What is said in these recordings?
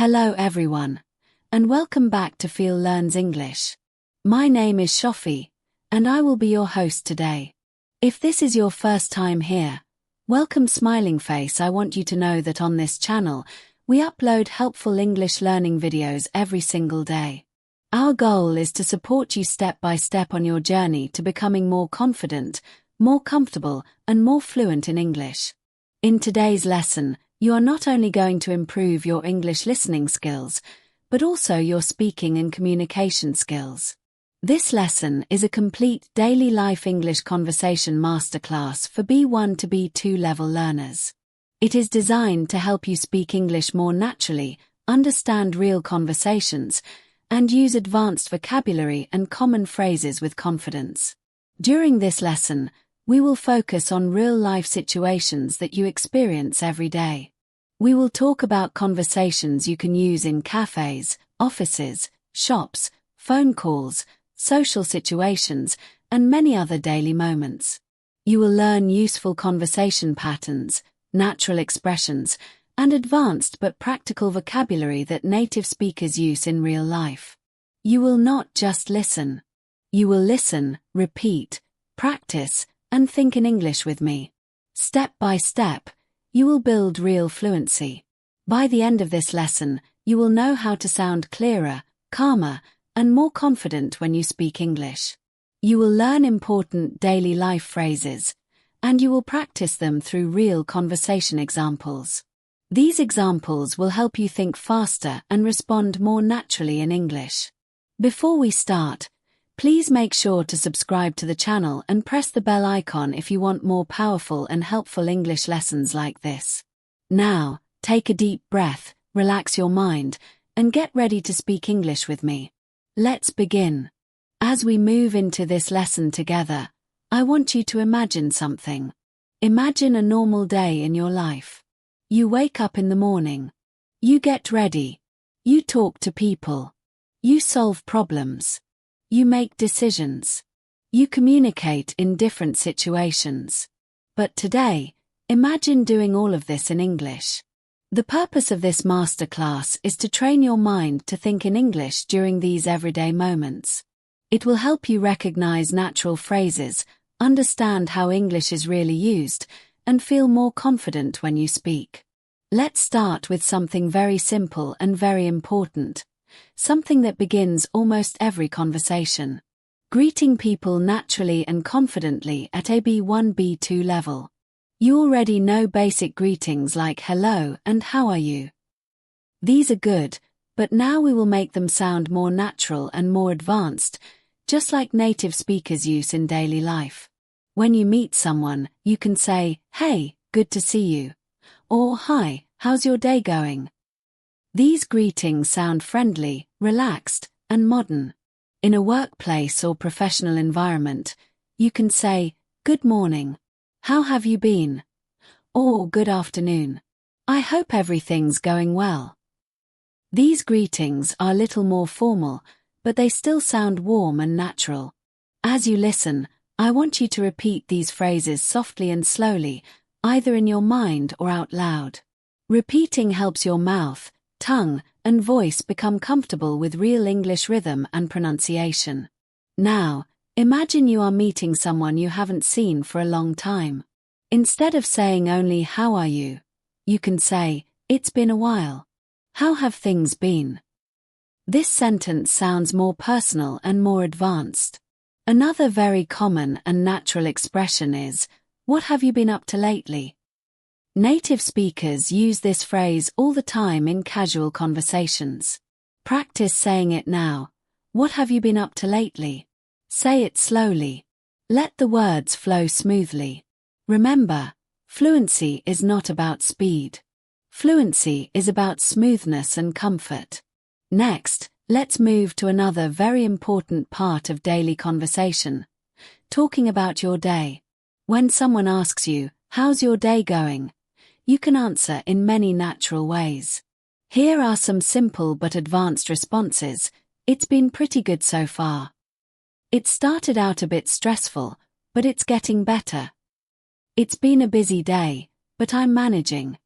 Hello everyone, and welcome back to Feel Learns English. My name is Shofi, and I will be your host today. If this is your first time here, welcome smiling face. I want you to know that on this channel, we upload helpful English learning videos every single day. Our goal is to support you step by step on your journey to becoming more confident, more comfortable, and more fluent in English. In today's lesson, you are not only going to improve your English listening skills, but also your speaking and communication skills. This lesson is a complete daily life English conversation masterclass for B1 to B2 level learners. It is designed to help you speak English more naturally, understand real conversations, and use advanced vocabulary and common phrases with confidence. During this lesson, we will focus on real-life situations that you experience every day. We will talk about conversations you can use in cafes, offices, shops, phone calls, social situations, and many other daily moments. You will learn useful conversation patterns, natural expressions, and advanced but practical vocabulary that native speakers use in real life. You will not just listen. You will listen, repeat, practice, and think in English with me. Step by step, you will build real fluency. By the end of this lesson, you will know how to sound clearer, calmer, and more confident when you speak English. You will learn important daily life phrases, and you will practice them through real conversation examples. These examples will help you think faster and respond more naturally in English. Before we start, please make sure to subscribe to the channel and press the bell icon if you want more powerful and helpful English lessons like this. Now, take a deep breath, relax your mind, and get ready to speak English with me. Let's begin. As we move into this lesson together, I want you to imagine something. Imagine a normal day in your life. You wake up in the morning. You get ready. You talk to people. You solve problems. You make decisions. You communicate in different situations. But today, imagine doing all of this in English. The purpose of this masterclass is to train your mind to think in English during these everyday moments. It will help you recognize natural phrases, understand how English is really used, and feel more confident when you speak. Let's start with something very simple and very important. Something that begins almost every conversation. Greeting people naturally and confidently at a B1 B2 level. You already know basic greetings like hello and how are you. These are good, but now we will make them sound more natural and more advanced, just like native speakers use in daily life. When you meet someone, you can say, "Hey, good to see you," or "Hi, how's your day going?" These greetings sound friendly, relaxed, and modern. In a workplace or professional environment, you can say, "Good morning. How have you been?" Or "Good afternoon. I hope everything's going well." These greetings are a little more formal, but they still sound warm and natural. As you listen, I want you to repeat these phrases softly and slowly, either in your mind or out loud. Repeating helps your mouth, tongue, and voice become comfortable with real English rhythm and pronunciation. Now, imagine you are meeting someone you haven't seen for a long time. Instead of saying only "How are you?" you can say, "It's been a while. How have things been?" This sentence sounds more personal and more advanced. Another very common and natural expression is, "What have you been up to lately?" Native speakers use this phrase all the time in casual conversations. Practice saying it now. What have you been up to lately? Say it slowly. Let the words flow smoothly. Remember, fluency is not about speed. Fluency is about smoothness and comfort. Next, let's move to another very important part of daily conversation. Talking about your day. When someone asks you, "How's your day going?" you can answer in many natural ways. Here are some simple but advanced responses. "It's been pretty good so far." "It started out a bit stressful, but it's getting better." "It's been a busy day, but I'm managing."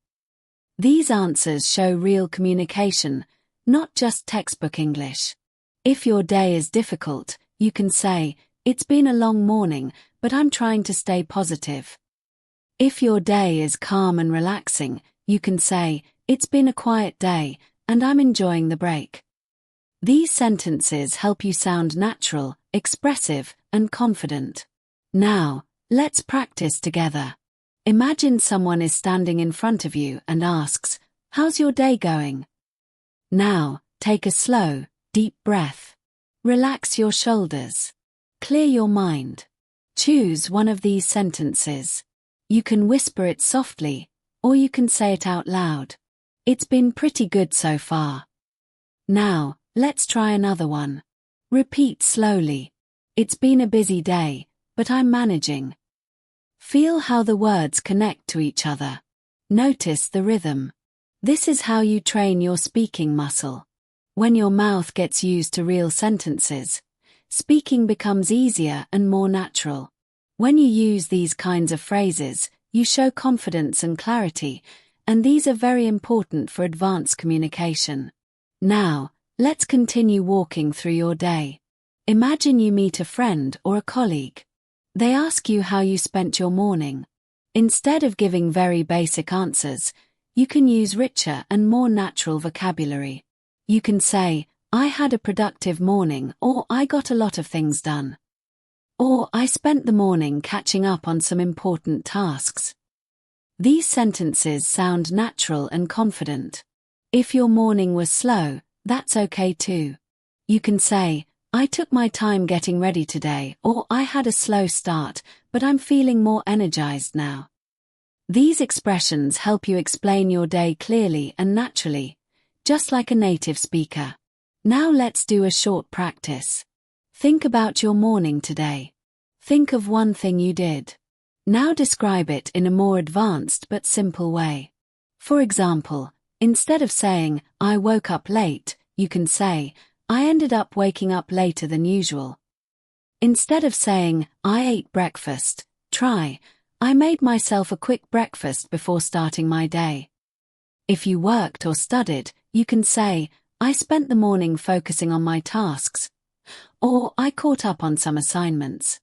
These answers show real communication, not just textbook English. If your day is difficult, you can say, "It's been a long morning, but I'm trying to stay positive." If your day is calm and relaxing, you can say, "It's been a quiet day, and I'm enjoying the break." These sentences help you sound natural, expressive, and confident. Now, let's practice together. Imagine someone is standing in front of you and asks, "How's your day going?" Now, take a slow, deep breath. Relax your shoulders. Clear your mind. Choose one of these sentences. You can whisper it softly, or you can say it out loud. "It's been pretty good so far." Now, let's try another one. Repeat slowly. "It's been a busy day, but I'm managing." Feel how the words connect to each other. Notice the rhythm. This is how you train your speaking muscle. When your mouth gets used to real sentences, speaking becomes easier and more natural. When you use these kinds of phrases, you show confidence and clarity, and these are very important for advanced communication. Now, let's continue walking through your day. Imagine you meet a friend or a colleague. They ask you how you spent your morning. Instead of giving very basic answers, you can use richer and more natural vocabulary. You can say, "I had a productive morning," or "I got a lot of things done." Or, "I spent the morning catching up on some important tasks." These sentences sound natural and confident. If your morning was slow, that's okay too. You can say, "I took my time getting ready today," or "I had a slow start, but I'm feeling more energized now." These expressions help you explain your day clearly and naturally, just like a native speaker. Now let's do a short practice. Think about your morning today. Think of one thing you did. Now describe it in a more advanced but simple way. For example, instead of saying, "I woke up late," you can say, "I ended up waking up later than usual." Instead of saying, "I ate breakfast," try, "I made myself a quick breakfast before starting my day." If you worked or studied, you can say, "I spent the morning focusing on my tasks," or "I caught up on some assignments."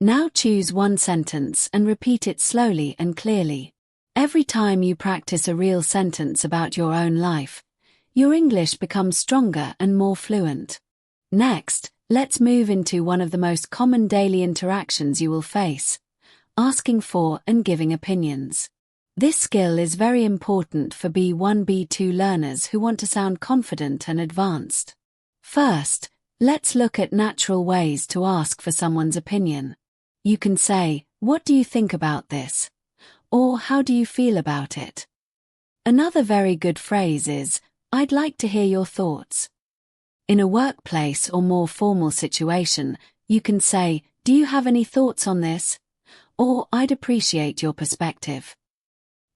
Now choose one sentence and repeat it slowly and clearly. Every time you practice a real sentence about your own life, your English becomes stronger and more fluent. Next, let's move into one of the most common daily interactions you will face: asking for and giving opinions. This skill is very important for B1, B2 learners who want to sound confident and advanced. First, let's look at natural ways to ask for someone's opinion. You can say, "What do you think about this?" or "How do you feel about it?" Another very good phrase is, "I'd like to hear your thoughts." In a workplace or more formal situation, you can say, "Do you have any thoughts on this?" or "I'd appreciate your perspective."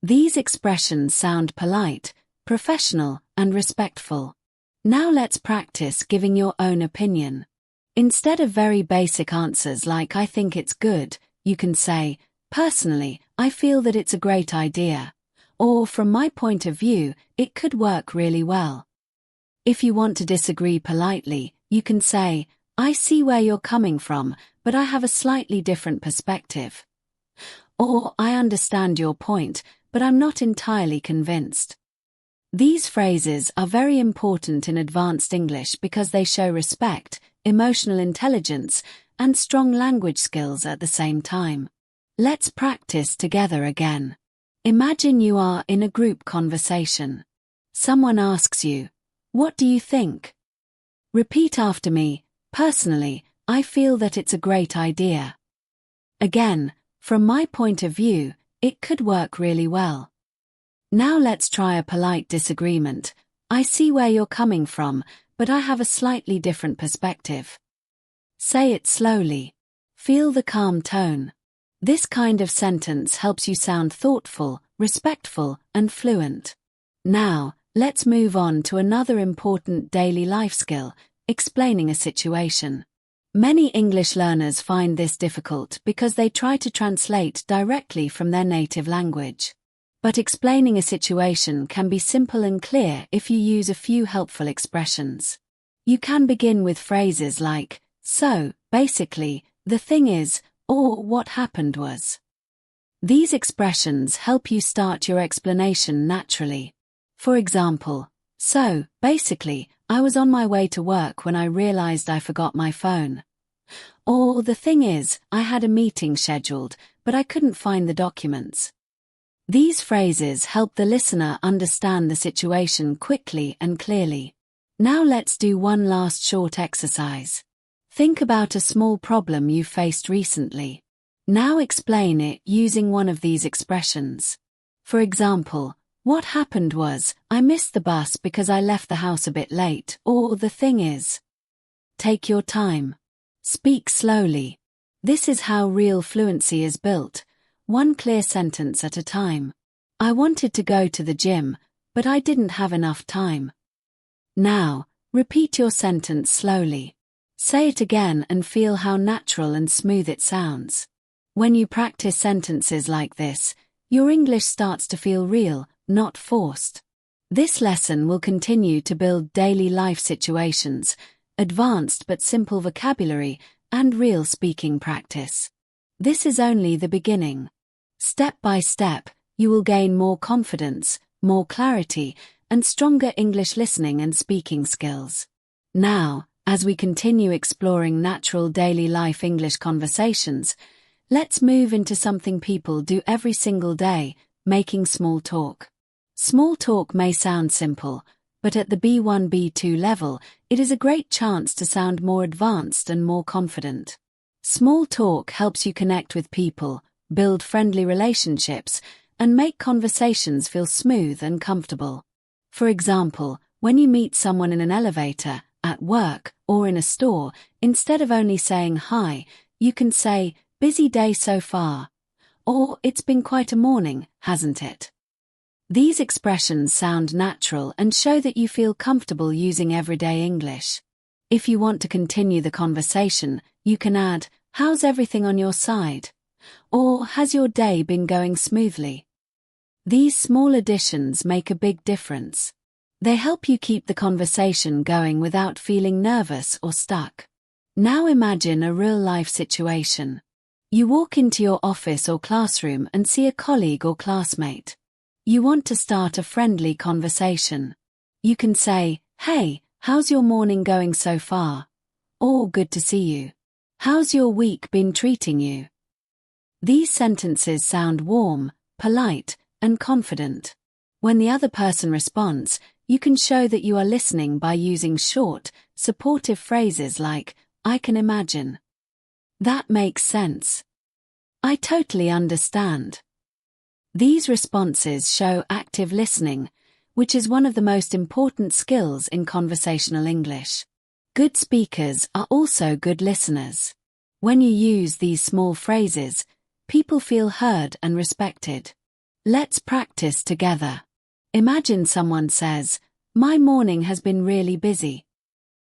These expressions sound polite, professional, and respectful. Now let's practice giving your own opinion. Instead of very basic answers like "I think it's good," you can say, "Personally, I feel that it's a great idea," or "From my point of view, it could work really well." If you want to disagree politely, you can say, "I see where you're coming from, but I have a slightly different perspective." Or, "I understand your point, but I'm not entirely convinced." These phrases are very important in advanced English because they show respect, emotional intelligence, and strong language skills at the same time. Let's practice together again. Imagine you are in a group conversation. Someone asks you, "What do you think?" Repeat after me, "Personally, I feel that it's a great idea." Again, "From my point of view, it could work really well." Now let's try a polite disagreement. "I see where you're coming from, but I have a slightly different perspective." Say it slowly. Feel the calm tone. This kind of sentence helps you sound thoughtful, respectful, and fluent. Now, let's move on to another important daily life skill: explaining a situation. Many English learners find this difficult because they try to translate directly from their native language. But explaining a situation can be simple and clear if you use a few helpful expressions. You can begin with phrases like, so, basically, the thing is, or what happened was. These expressions help you start your explanation naturally. For example, so, basically, I was on my way to work when I realized I forgot my phone. Or the thing is, I had a meeting scheduled, but I couldn't find the documents. These phrases help the listener understand the situation quickly and clearly. Now let's do one last short exercise. Think about a small problem you faced recently. Now explain it using one of these expressions. For example, what happened was, I missed the bus because I left the house a bit late, or the thing is. Take your time. Speak slowly. This is how real fluency is built, one clear sentence at a time. I wanted to go to the gym, but I didn't have enough time. Now, repeat your sentence slowly. Say it again and feel how natural and smooth it sounds. When you practice sentences like this, your English starts to feel real, not forced. This lesson will continue to build daily life situations, advanced but simple vocabulary, and real speaking practice. This is only the beginning. Step by step, you will gain more confidence, more clarity, and stronger English listening and speaking skills. Now, as we continue exploring natural daily life English conversations, let's move into something people do every single day, making small talk. Small talk may sound simple, but at the B1, B2 level, it is a great chance to sound more advanced and more confident. Small talk helps you connect with people, build friendly relationships, and make conversations feel smooth and comfortable. For example, when you meet someone in an elevator, at work, or in a store, instead of only saying hi, you can say, busy day so far. Or, it's been quite a morning, hasn't it? These expressions sound natural and show that you feel comfortable using everyday English. If you want to continue the conversation, you can add, how's everything on your side? Or, has your day been going smoothly? These small additions make a big difference. They help you keep the conversation going without feeling nervous or stuck. Now imagine a real-life situation. You walk into your office or classroom and see a colleague or classmate. You want to start a friendly conversation. You can say, hey, how's your morning going so far? Or, good to see you. How's your week been treating you? These sentences sound warm, polite, and confident. When the other person responds, you can show that you are listening by using short, supportive phrases like, I can imagine. That makes sense. I totally understand. These responses show active listening, which is one of the most important skills in conversational English. Good speakers are also good listeners. When you use these small phrases, people feel heard and respected. Let's practice together. Imagine someone says, my morning has been really busy.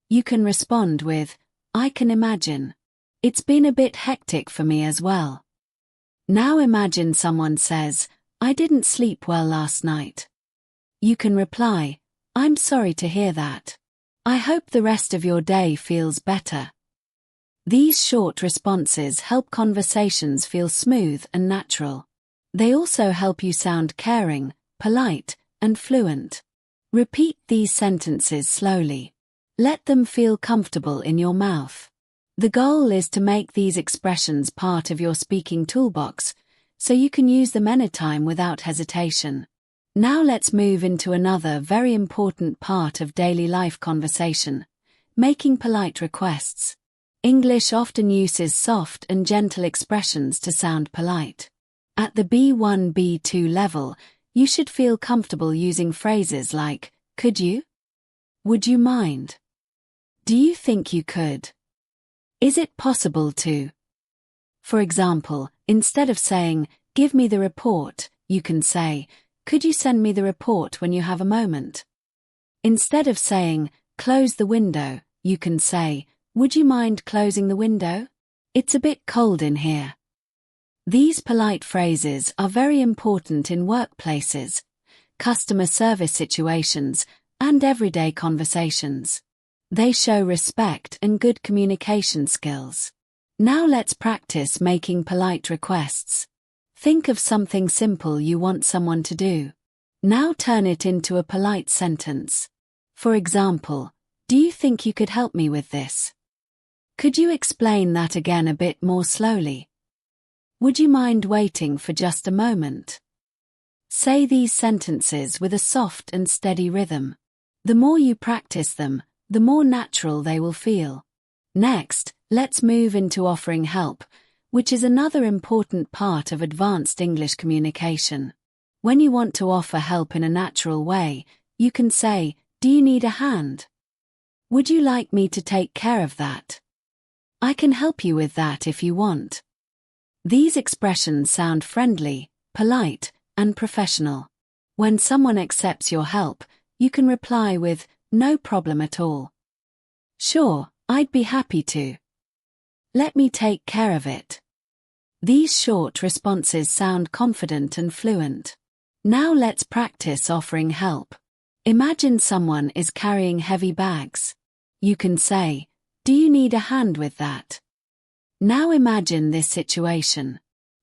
You can respond with, I can imagine. It's been a bit hectic for me as well. Now imagine someone says, I didn't sleep well last night. You can reply, I'm sorry to hear that. I hope the rest of your day feels better. These short responses help conversations feel smooth and natural. They also help you sound caring, polite, and fluent. Repeat these sentences slowly. Let them feel comfortable in your mouth. The goal is to make these expressions part of your speaking toolbox, so you can use them anytime without hesitation. Now let's move into another very important part of daily life conversation, making polite requests. English often uses soft and gentle expressions to sound polite. At the B1, B2 level, you should feel comfortable using phrases like, could you? Would you mind? Do you think you could? Is it possible to? For example, instead of saying, give me the report, you can say, could you send me the report when you have a moment? Instead of saying, close the window, you can say, would you mind closing the window? It's a bit cold in here. These polite phrases are very important in workplaces, customer service situations, and everyday conversations. They show respect and good communication skills. Now let's practice making polite requests. Think of something simple you want someone to do. Now turn it into a polite sentence. For example, do you think you could help me with this? Could you explain that again a bit more slowly? Would you mind waiting for just a moment? Say these sentences with a soft and steady rhythm. The more you practice them, the more natural they will feel. Next, let's move into offering help, which is another important part of advanced English communication. When you want to offer help in a natural way, you can say, "Do you need a hand? Would you like me to take care of that? I can help you with that if you want." These expressions sound friendly, polite, and professional. When someone accepts your help, you can reply with, "No problem at all. Sure, I'd be happy to. Let me take care of it." These short responses sound confident and fluent. Now let's practice offering help. Imagine someone is carrying heavy bags. You can say, "Do you need a hand with that?" Now imagine this situation.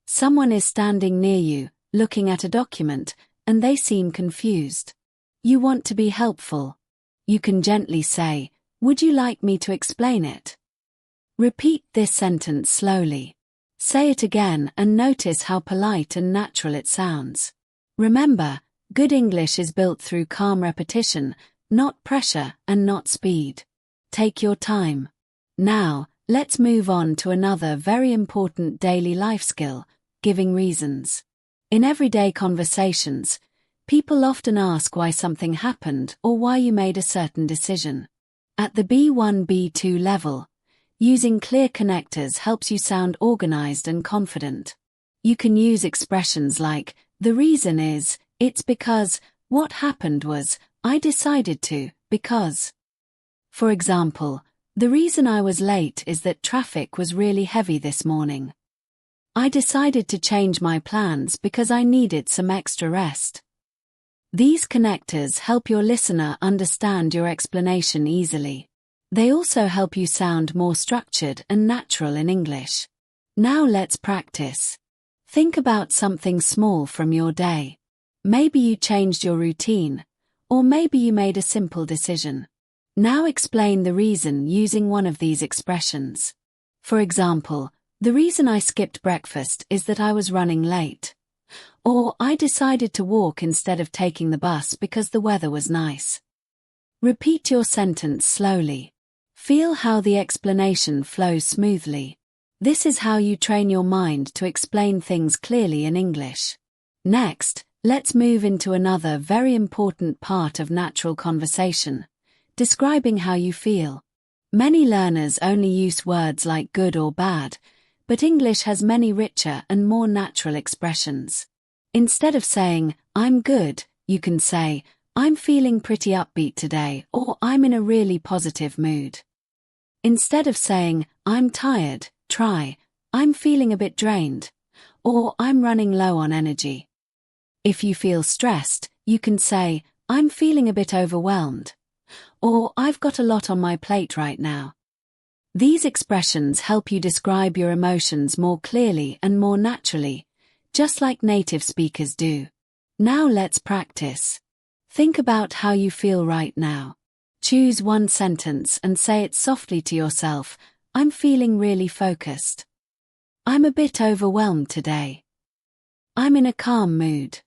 Someone is standing near you, looking at a document, and they seem confused. You want to be helpful. You can gently say, "Would you like me to explain it?" Repeat this sentence slowly. Say it again and notice how polite and natural it sounds. Remember, good English is built through calm repetition, not pressure and not speed. Take your time. Now, let's move on to another very important daily life skill, giving reasons. In everyday conversations, people often ask why something happened or why you made a certain decision. At the B1, B2 level, using clear connectors helps you sound organized and confident. You can use expressions like, "The reason is, it's because, what happened was, I decided to, because." For example, "The reason I was late is that traffic was really heavy this morning. I decided to change my plans because I needed some extra rest." These connectors help your listener understand your explanation easily. They also help you sound more structured and natural in English. Now let's practice. Think about something small from your day. Maybe you changed your routine, or maybe you made a simple decision. Now explain the reason using one of these expressions. For example, "The reason I skipped breakfast is that I was running late." Or, "I decided to walk instead of taking the bus because the weather was nice." Repeat your sentence slowly. Feel how the explanation flows smoothly. This is how you train your mind to explain things clearly in English. Next, let's move into another very important part of natural conversation, describing how you feel. Many learners only use words like good or bad, but English has many richer and more natural expressions. Instead of saying, "I'm good," you can say, "I'm feeling pretty upbeat today," or "I'm in a really positive mood." Instead of saying, "I'm tired," try, "I'm feeling a bit drained," or "I'm running low on energy." If you feel stressed, you can say, "I'm feeling a bit overwhelmed," or "I've got a lot on my plate right now." These expressions help you describe your emotions more clearly and more naturally, just like native speakers do. Now let's practice. Think about how you feel right now. Choose one sentence and say it softly to yourself, "I'm feeling really focused." "I'm a bit overwhelmed today." "I'm in a calm mood."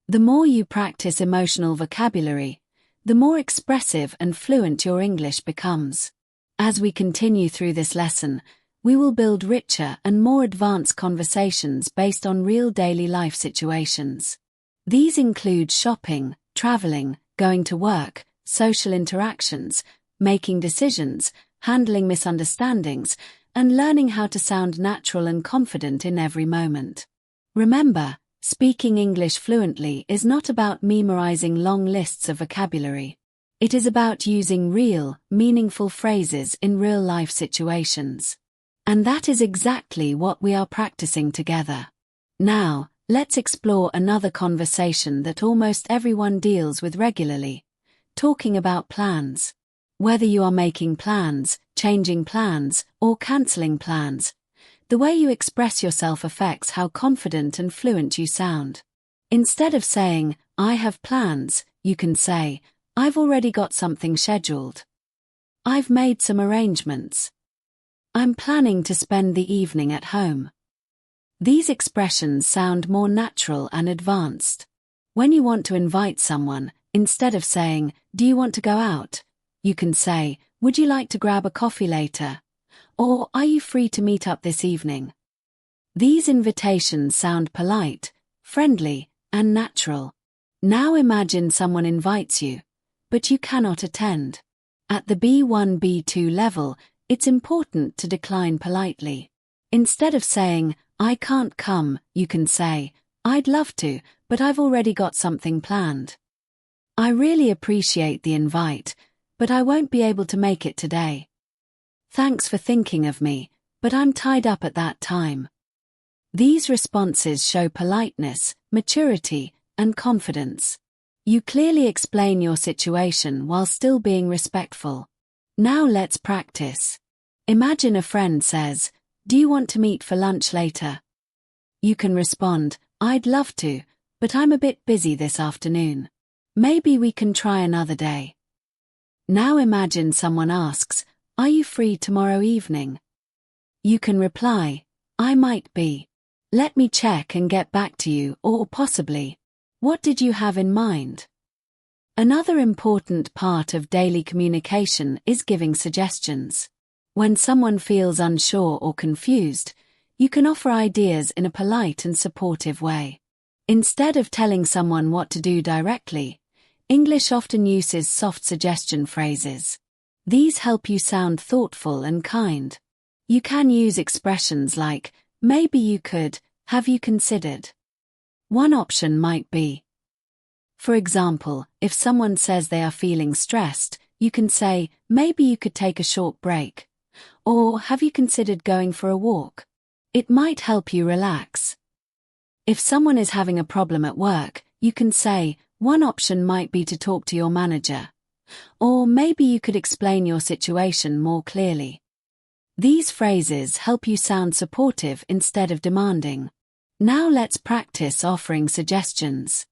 The more you practice emotional vocabulary, the more expressive and fluent your English becomes. As we continue through this lesson, we will build richer and more advanced conversations based on real daily life situations. These include shopping, traveling, going to work, social interactions, making decisions, handling misunderstandings, and learning how to sound natural and confident in every moment. Remember, speaking English fluently is not about memorizing long lists of vocabulary. It is about using real, meaningful phrases in real-life situations. And that is exactly what we are practicing together. Now, let's explore another conversation that almost everyone deals with regularly, talking about plans. Whether you are making plans, changing plans, or cancelling plans, the way you express yourself affects how confident and fluent you sound. Instead of saying, I have plans, you can say, I've already got something scheduled. I've made some arrangements. I'm planning to spend the evening at home. These expressions sound more natural and advanced. When you want to invite someone, instead of saying, do you want to go out? You can say, would you like to grab a coffee later? Or are you free to meet up this evening? These invitations sound polite, friendly, and natural. Now imagine someone invites you, but you cannot attend. At the B1, B2 level, it's important to decline politely. Instead of saying, I can't come, you can say, I'd love to, but I've already got something planned. I really appreciate the invite, but I won't be able to make it today. Thanks for thinking of me, but I'm tied up at that time. These responses show politeness, maturity, and confidence. You clearly explain your situation while still being respectful. Now let's practice. Imagine a friend says, do you want to meet for lunch later? You can respond, I'd love to, but I'm a bit busy this afternoon. Maybe we can try another day. Now imagine someone asks, are you free tomorrow evening? You can reply, I might be. Let me check and get back to you, or possibly, what did you have in mind? Another important part of daily communication is giving suggestions. When someone feels unsure or confused, you can offer ideas in a polite and supportive way. Instead of telling someone what to do directly, English often uses soft suggestion phrases. These help you sound thoughtful and kind. You can use expressions like, maybe you could, have you considered? One option might be, for example, if someone says they are feeling stressed, you can say, maybe you could take a short break. Or, have you considered going for a walk? It might help you relax. If someone is having a problem at work, you can say, one option might be to talk to your manager. Or maybe you could explain your situation more clearly. These phrases help you sound supportive instead of demanding. Now let's practice offering suggestions.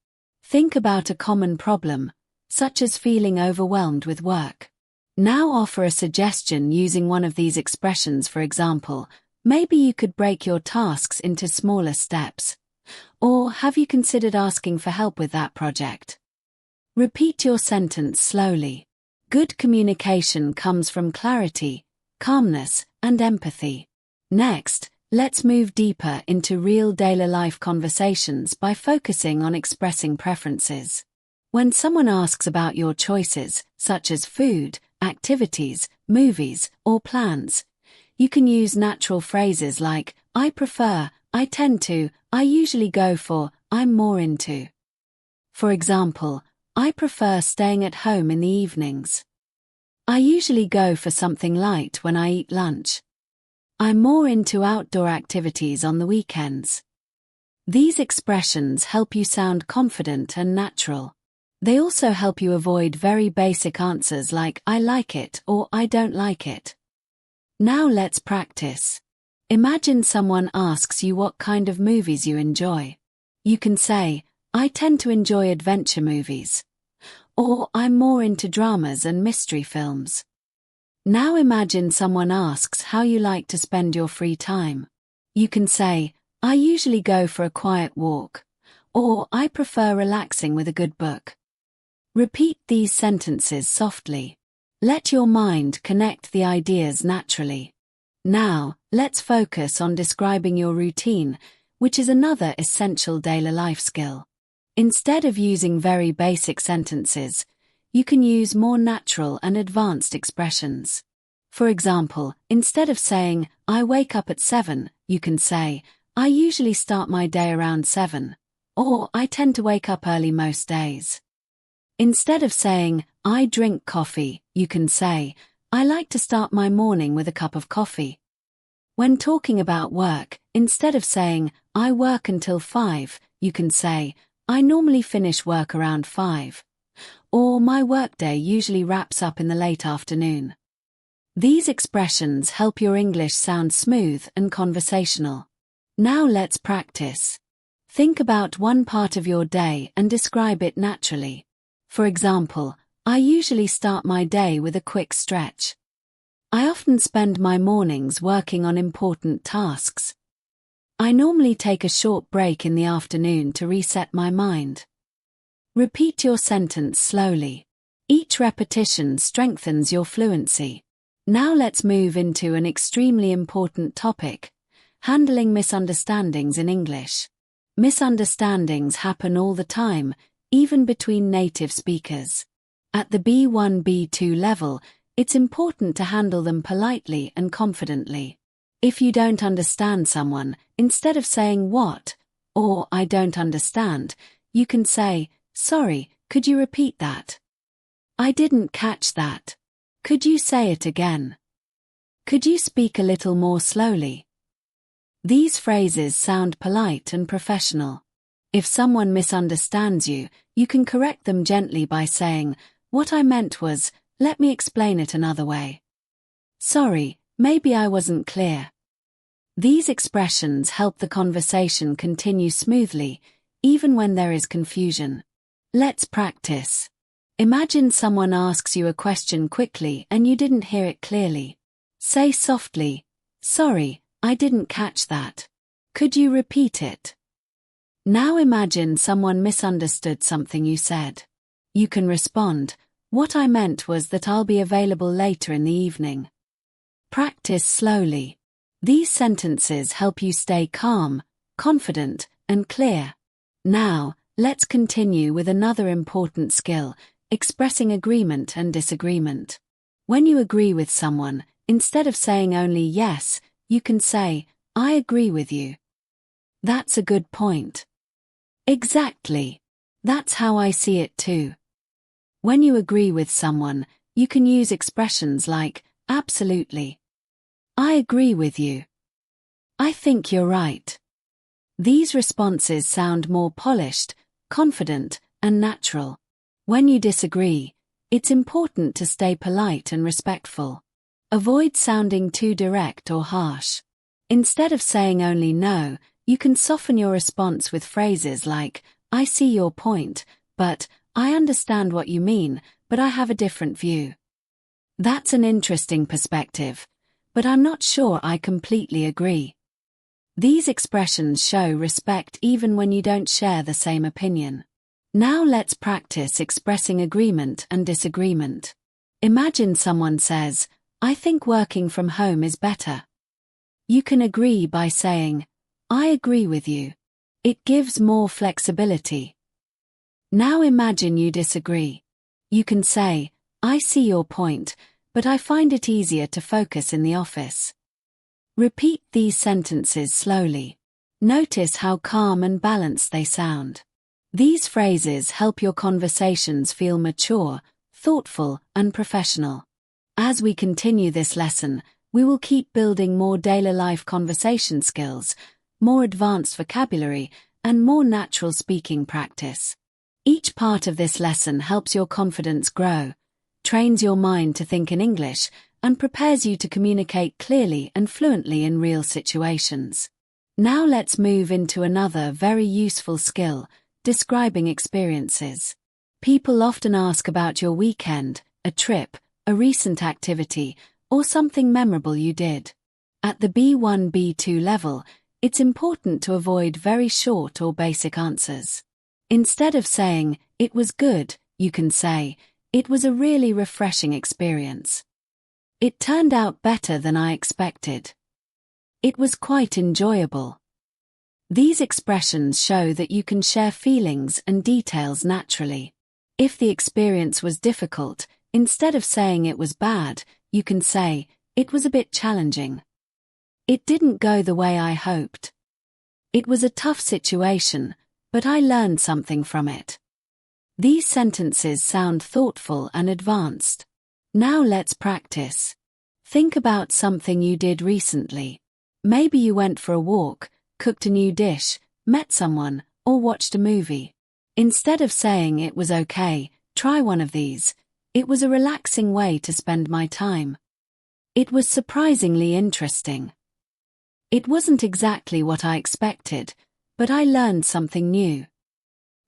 Think about a common problem, such as feeling overwhelmed with work. Now offer a suggestion using one of these expressions. For example, maybe you could break your tasks into smaller steps. Or, have you considered asking for help with that project? Repeat your sentence slowly. Good communication comes from clarity, calmness, and empathy. Next, let's move deeper into real daily life conversations by focusing on expressing preferences. When someone asks about your choices, such as food, activities, movies, or plans, you can use natural phrases like, I prefer, I tend to, I usually go for, I'm more into. For example, I prefer staying at home in the evenings. I usually go for something light when I eat lunch. I'm more into outdoor activities on the weekends. These expressions help you sound confident and natural. They also help you avoid very basic answers like I like it or I don't like it. Now let's practice. Imagine someone asks you what kind of movies you enjoy. You can say, I tend to enjoy adventure movies. Or I'm more into dramas and mystery films. Now imagine someone asks how you like to spend your free time. You can say, I usually go for a quiet walk. Or I prefer relaxing with a good book. Repeat these sentences softly. Let your mind connect the ideas naturally. Now, let's focus on describing your routine, which is another essential daily life skill. Instead of using very basic sentences, you can use more natural and advanced expressions. For example, instead of saying, I wake up at 7, you can say, I usually start my day around 7. Or, I tend to wake up early most days. Instead of saying, I drink coffee, you can say, I like to start my morning with a cup of coffee. When talking about work, instead of saying, I work until 5, you can say, I normally finish work around 5. Or my workday usually wraps up in the late afternoon. These expressions help your English sound smooth and conversational. Now let's practice. Think about one part of your day and describe it naturally. For example, I usually start my day with a quick stretch. I often spend my mornings working on important tasks. I normally take a short break in the afternoon to reset my mind. Repeat your sentence slowly. Each repetition strengthens your fluency. Now let's move into an extremely important topic: handling misunderstandings in English. Misunderstandings happen all the time, even between native speakers. At the B1, B2 level, it's important to handle them politely and confidently. If you don't understand someone, instead of saying what, or I don't understand, you can say, sorry, could you repeat that? I didn't catch that. Could you say it again? Could you speak a little more slowly? These phrases sound polite and professional. If someone misunderstands you, you can correct them gently by saying, what I meant was, let me explain it another way. Sorry, maybe I wasn't clear. These expressions help the conversation continue smoothly, even when there is confusion. Let's practice. Imagine someone asks you a question quickly and you didn't hear it clearly. Say softly, sorry, I didn't catch that. Could you repeat it? Now imagine someone misunderstood something you said. You can respond, what I meant was that I'll be available later in the evening. Practice slowly. These sentences help you stay calm, confident, and clear. Now, let's continue with another important skill: expressing agreement and disagreement. When you agree with someone, instead of saying only yes, you can say, I agree with you. That's a good point. Exactly. That's how I see it too. When you agree with someone, you can use expressions like, absolutely. I agree with you. I think you're right. These responses sound more polished, confident, and natural. When you disagree, it's important to stay polite and respectful. Avoid sounding too direct or harsh. Instead of saying only no, you can soften your response with phrases like, I see your point, but I understand what you mean, but I have a different view. That's an interesting perspective, but I'm not sure I completely agree. These expressions show respect even when you don't share the same opinion. Now let's practice expressing agreement and disagreement. Imagine someone says, I think working from home is better. You can agree by saying, I agree with you. It gives more flexibility. Now imagine you disagree. You can say, I see your point, but I find it easier to focus in the office. Repeat these sentences slowly. Notice how calm and balanced they sound. These phrases help your conversations feel mature, thoughtful, and professional. As we continue this lesson, we will keep building more daily life conversation skills, more advanced vocabulary, and more natural speaking practice. Each part of this lesson helps your confidence grow, trains your mind to think in English, and prepares you to communicate clearly and fluently in real situations. Now let's move into another very useful skill: describing experiences. People often ask about your weekend, a trip, a recent activity, or something memorable you did. At the B1, B2 level, it's important to avoid very short or basic answers. Instead of saying, it was good, you can say, it was a really refreshing experience. It turned out better than I expected. It was quite enjoyable. These expressions show that you can share feelings and details naturally. If the experience was difficult, instead of saying it was bad, you can say, it was a bit challenging. It didn't go the way I hoped. It was a tough situation, but I learned something from it. These sentences sound thoughtful and advanced. Now let's practice. Think about something you did recently. Maybe you went for a walk, cooked a new dish, met someone, or watched a movie. Instead of saying it was okay, try one of these. It was a relaxing way to spend my time. It was surprisingly interesting. It wasn't exactly what I expected, but I learned something new.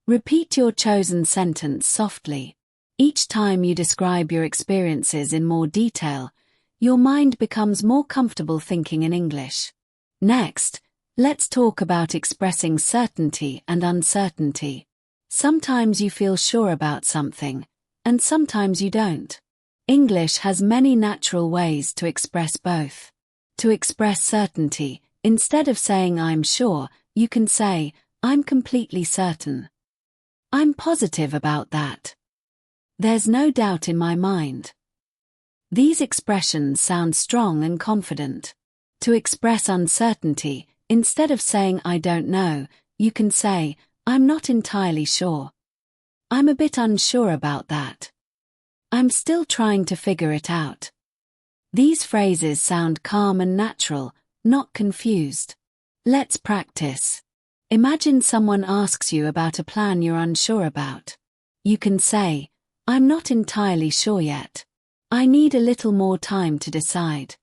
Repeat your chosen sentence softly. Each time you describe your experiences in more detail, your mind becomes more comfortable thinking in English. Next, let's talk about expressing certainty and uncertainty. Sometimes you feel sure about something, and sometimes you don't. English has many natural ways to express both. To express certainty, instead of saying I'm sure, you can say, I'm completely certain. I'm positive about that. There's no doubt in my mind. These expressions sound strong and confident. To express uncertainty, instead of saying I don't know, you can say, I'm not entirely sure. I'm a bit unsure about that. I'm still trying to figure it out. These phrases sound calm and natural, not confused. Let's practice. Imagine someone asks you about a plan you're unsure about. You can say, I'm not entirely sure yet. I need a little more time to decide.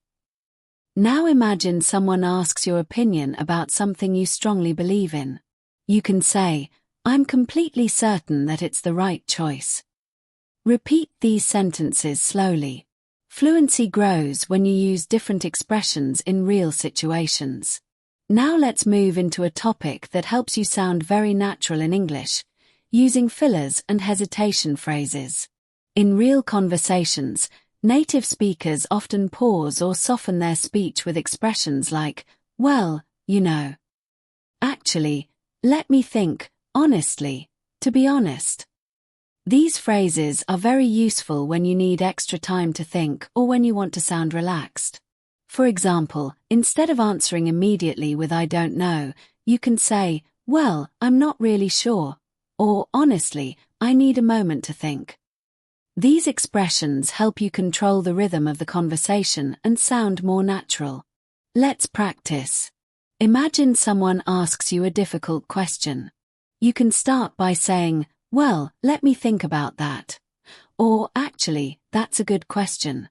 Now imagine someone asks your opinion about something you strongly believe in. You can say, I'm completely certain that it's the right choice. Repeat these sentences slowly. Fluency grows when you use different expressions in real situations. Now let's move into a topic that helps you sound very natural in English, using fillers and hesitation phrases. In real conversations, native speakers often pause or soften their speech with expressions like, well, you know. Actually, let me think, honestly, to be honest. These phrases are very useful when you need extra time to think or when you want to sound relaxed. For example, instead of answering immediately with I don't know, you can say, well, I'm not really sure, or honestly, I need a moment to think. These expressions help you control the rhythm of the conversation and sound more natural. Let's practice. Imagine someone asks you a difficult question. You can start by saying, well, let me think about that. Or, actually, that's a good question.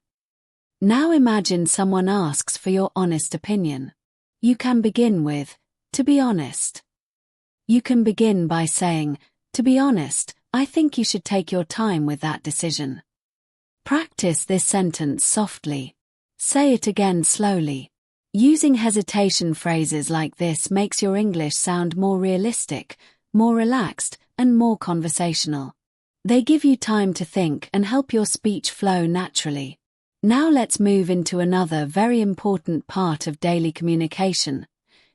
Now imagine someone asks for your honest opinion. You can begin with, to be honest. You can begin by saying, to be honest, I think you should take your time with that decision. Practice this sentence softly. Say it again slowly. Using hesitation phrases like this makes your English sound more realistic, more relaxed, and more conversational. They give you time to think and help your speech flow naturally. Now let's move into another very important part of daily communication,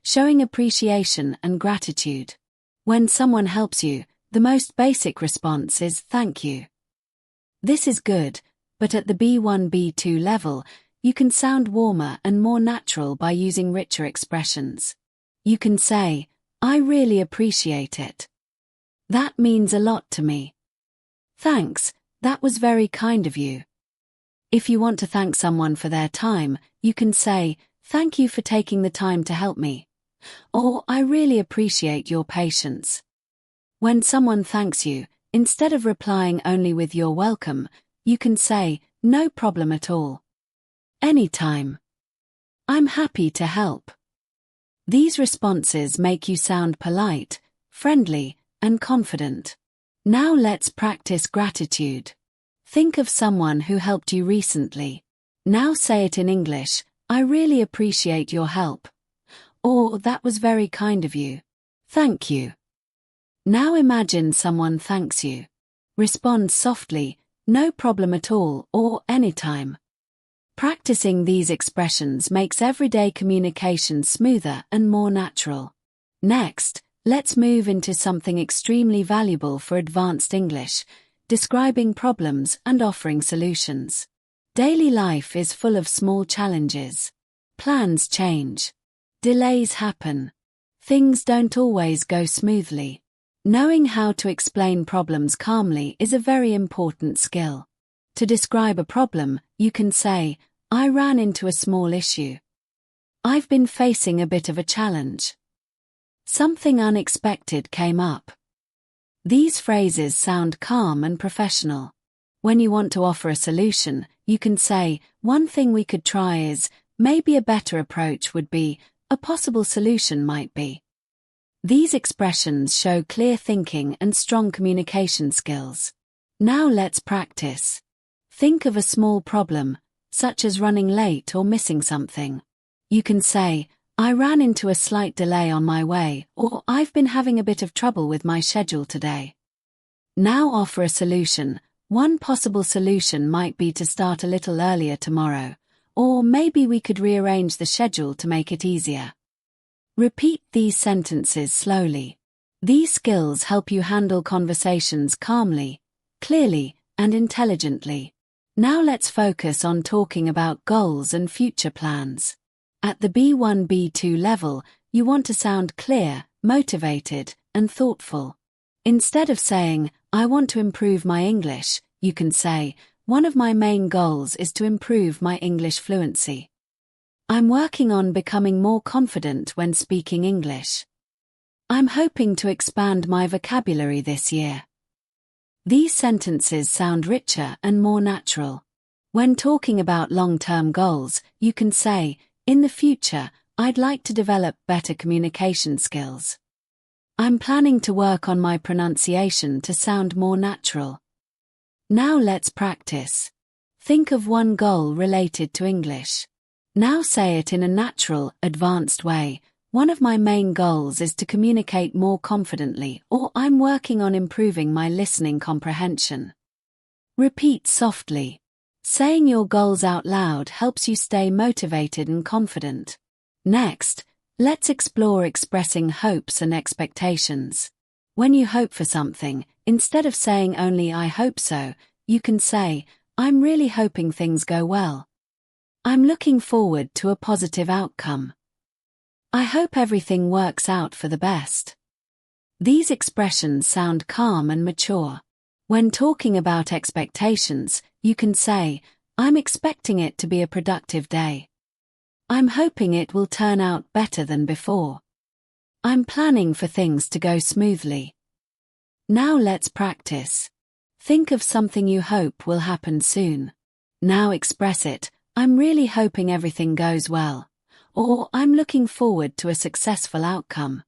showing appreciation and gratitude. When someone helps you, the most basic response is thank you. This is good, but at the B1, B2 level, you can sound warmer and more natural by using richer expressions. You can say, I really appreciate it. That means a lot to me. Thanks, that was very kind of you. If you want to thank someone for their time, you can say, thank you for taking the time to help me. Or, I really appreciate your patience. When someone thanks you, instead of replying only with you're welcome, you can say, no problem at all. Anytime. I'm happy to help. These responses make you sound polite, friendly, and confident. Now let's practice gratitude. Think of someone who helped you recently. Now say it in English, I really appreciate your help. Or, that was very kind of you. Thank you. Now imagine someone thanks you. Respond softly, no problem at all, or anytime. Practicing these expressions makes everyday communication smoother and more natural. Next, let's move into something extremely valuable for advanced English, describing problems and offering solutions. Daily life is full of small challenges. Plans change. Delays happen. Things don't always go smoothly. Knowing how to explain problems calmly is a very important skill. To describe a problem, you can say, I ran into a small issue. I've been facing a bit of a challenge. Something unexpected came up. These phrases sound calm and professional. When you want to offer a solution, you can say, one thing we could try is, maybe a better approach would be, a possible solution might be. These expressions show clear thinking and strong communication skills. Now let's practice. Think of a small problem, such as running late or missing something. You can say, I ran into a slight delay on my way, or I've been having a bit of trouble with my schedule today. Now offer a solution. One possible solution might be to start a little earlier tomorrow, or maybe we could rearrange the schedule to make it easier. Repeat these sentences slowly. These skills help you handle conversations calmly, clearly, and intelligently. Now let's focus on talking about goals and future plans. At the B1-B2 level, you want to sound clear, motivated, and thoughtful. Instead of saying, I want to improve my English, you can say, one of my main goals is to improve my English fluency. I'm working on becoming more confident when speaking English. I'm hoping to expand my vocabulary this year. These sentences sound richer and more natural. When talking about long-term goals, you can say, in the future, I'd like to develop better communication skills. I'm planning to work on my pronunciation to sound more natural. Now let's practice. Think of one goal related to English. Now say it in a natural, advanced way. One of my main goals is to communicate more confidently, or I'm working on improving my listening comprehension. Repeat softly. Saying your goals out loud helps you stay motivated and confident. Next, let's explore expressing hopes and expectations. When you hope for something, instead of saying only I hope so, you can say, I'm really hoping things go well. I'm looking forward to a positive outcome. I hope everything works out for the best. These expressions sound calm and mature. When talking about expectations, you can say, I'm expecting it to be a productive day. I'm hoping it will turn out better than before. I'm planning for things to go smoothly. Now let's practice. Think of something you hope will happen soon. Now express it, I'm really hoping everything goes well. Or I'm looking forward to a successful outcome.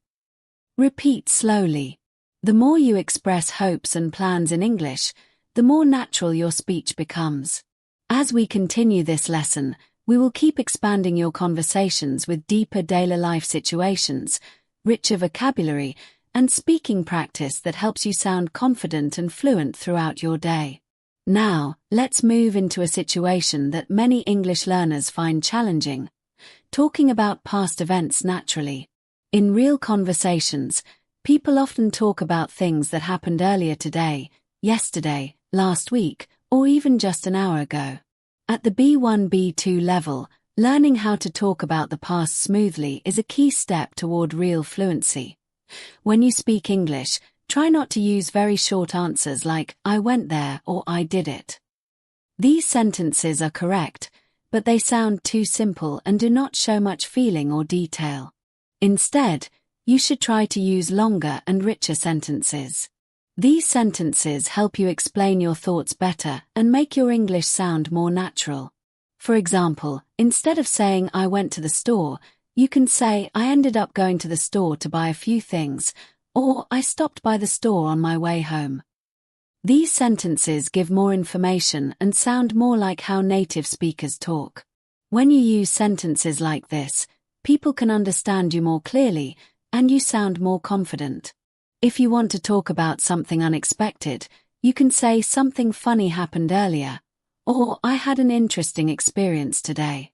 Repeat slowly. The more you express hopes and plans in English, the more natural your speech becomes. As we continue this lesson, we will keep expanding your conversations with deeper daily life situations, richer vocabulary, and speaking practice that helps you sound confident and fluent throughout your day. Now, let's move into a situation that many English learners find challenging: talking about past events naturally. In real conversations, people often talk about things that happened earlier today, yesterday, last week, or even just an hour ago. At the B1-B2 level, learning how to talk about the past smoothly is a key step toward real fluency. When you speak English, try not to use very short answers like, I went there or I did it. These sentences are correct, but they sound too simple and do not show much feeling or detail. Instead, you should try to use longer and richer sentences. These sentences help you explain your thoughts better and make your English sound more natural. For example, instead of saying I went to the store, you can say I ended up going to the store to buy a few things, or I stopped by the store on my way home. These sentences give more information and sound more like how native speakers talk. When you use sentences like this, people can understand you more clearly, and you sound more confident. If you want to talk about something unexpected, you can say something funny happened earlier, or I had an interesting experience today.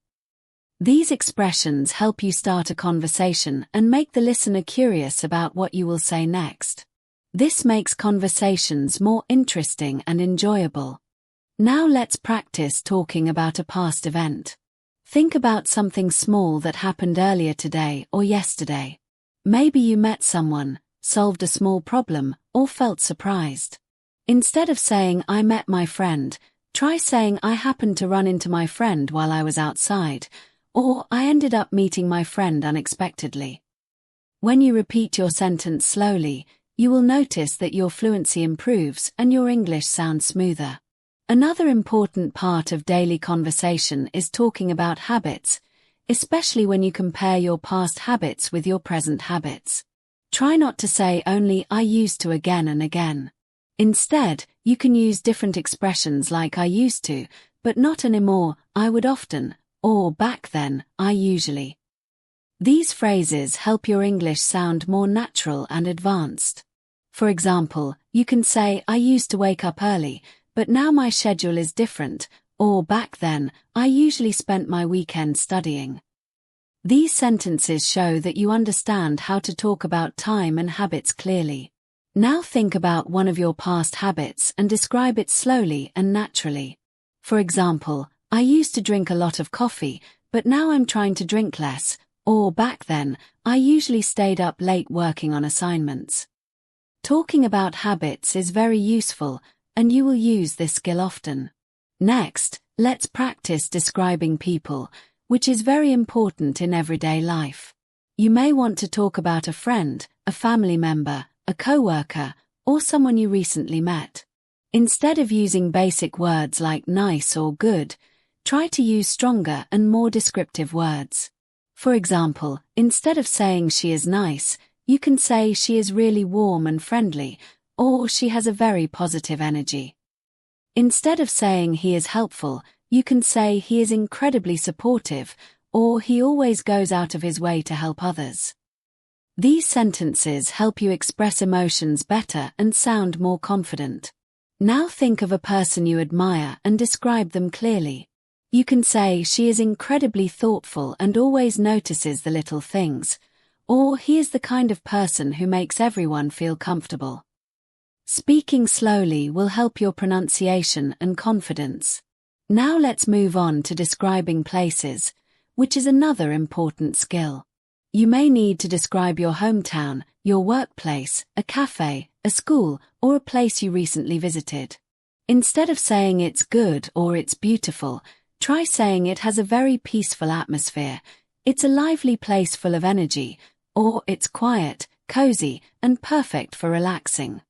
These expressions help you start a conversation and make the listener curious about what you will say next. This makes conversations more interesting and enjoyable. Now let's practice talking about a past event. Think about something small that happened earlier today or yesterday. Maybe you met someone, solved a small problem, or felt surprised. Instead of saying I met my friend, try saying I happened to run into my friend while I was outside, or I ended up meeting my friend unexpectedly. When you repeat your sentence slowly, you will notice that your fluency improves and your English sounds smoother. Another important part of daily conversation is talking about habits, especially when you compare your past habits with your present habits. Try not to say only "I used to" again and again. Instead, you can use different expressions like "I used to," but not anymore, "I would often," or "back then, I usually." These phrases help your English sound more natural and advanced. For example, you can say "I used to wake up early, but now my schedule is different," or "back then, I usually spent my weekend studying." These sentences show that you understand how to talk about time and habits clearly. Now think about one of your past habits and describe it slowly and naturally. For example, "I used to drink a lot of coffee, but now I'm trying to drink less," or "back then, I usually stayed up late working on assignments." Talking about habits is very useful, and you will use this skill often. Next, let's practice describing people, which is very important in everyday life. You may want to talk about a friend, a family member, a coworker, or someone you recently met. Instead of using basic words like nice or good, try to use stronger and more descriptive words. For example, instead of saying "she is nice," you can say "she is really warm and friendly," or "she has a very positive energy." Instead of saying "he is helpful," you can say "he is incredibly supportive," or "he always goes out of his way to help others." These sentences help you express emotions better and sound more confident. Now think of a person you admire and describe them clearly. You can say "she is incredibly thoughtful and always notices the little things," or "he is the kind of person who makes everyone feel comfortable." Speaking slowly will help your pronunciation and confidence. Now let's move on to describing places, which is another important skill. You may need to describe your hometown, your workplace, a cafe, a school, or a place you recently visited. Instead of saying "it's good" or "it's beautiful," try saying "it has a very peaceful atmosphere," "it's a lively place full of energy," or "it's quiet, cozy, and perfect for relaxing."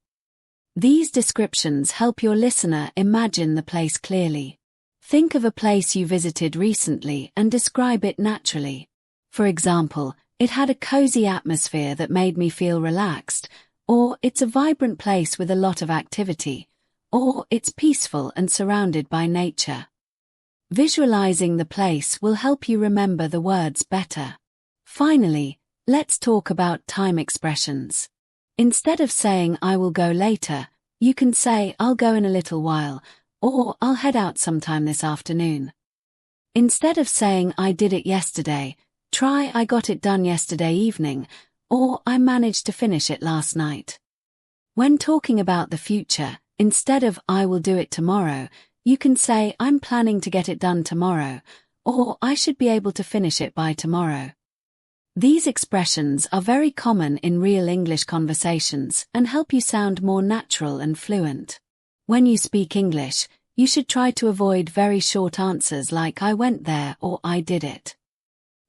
These descriptions help your listener imagine the place clearly. Think of a place you visited recently and describe it naturally. For example, "It had a cozy atmosphere that made me feel relaxed," or "it's a vibrant place with a lot of activity," or "it's peaceful and surrounded by nature." Visualizing the place will help you remember the words better. Finally, let's talk about time expressions. Instead of saying "I will go later," you can say "I'll go in a little while," or "I'll head out sometime this afternoon." Instead of saying "I did it yesterday," try "I got it done yesterday evening," or "I managed to finish it last night." When talking about the future, instead of "I will do it tomorrow," you can say "I'm planning to get it done tomorrow," or "I should be able to finish it by tomorrow." These expressions are very common in real English conversations and help you sound more natural and fluent. When you speak English, you should try to avoid very short answers like "I went there" or "I did it."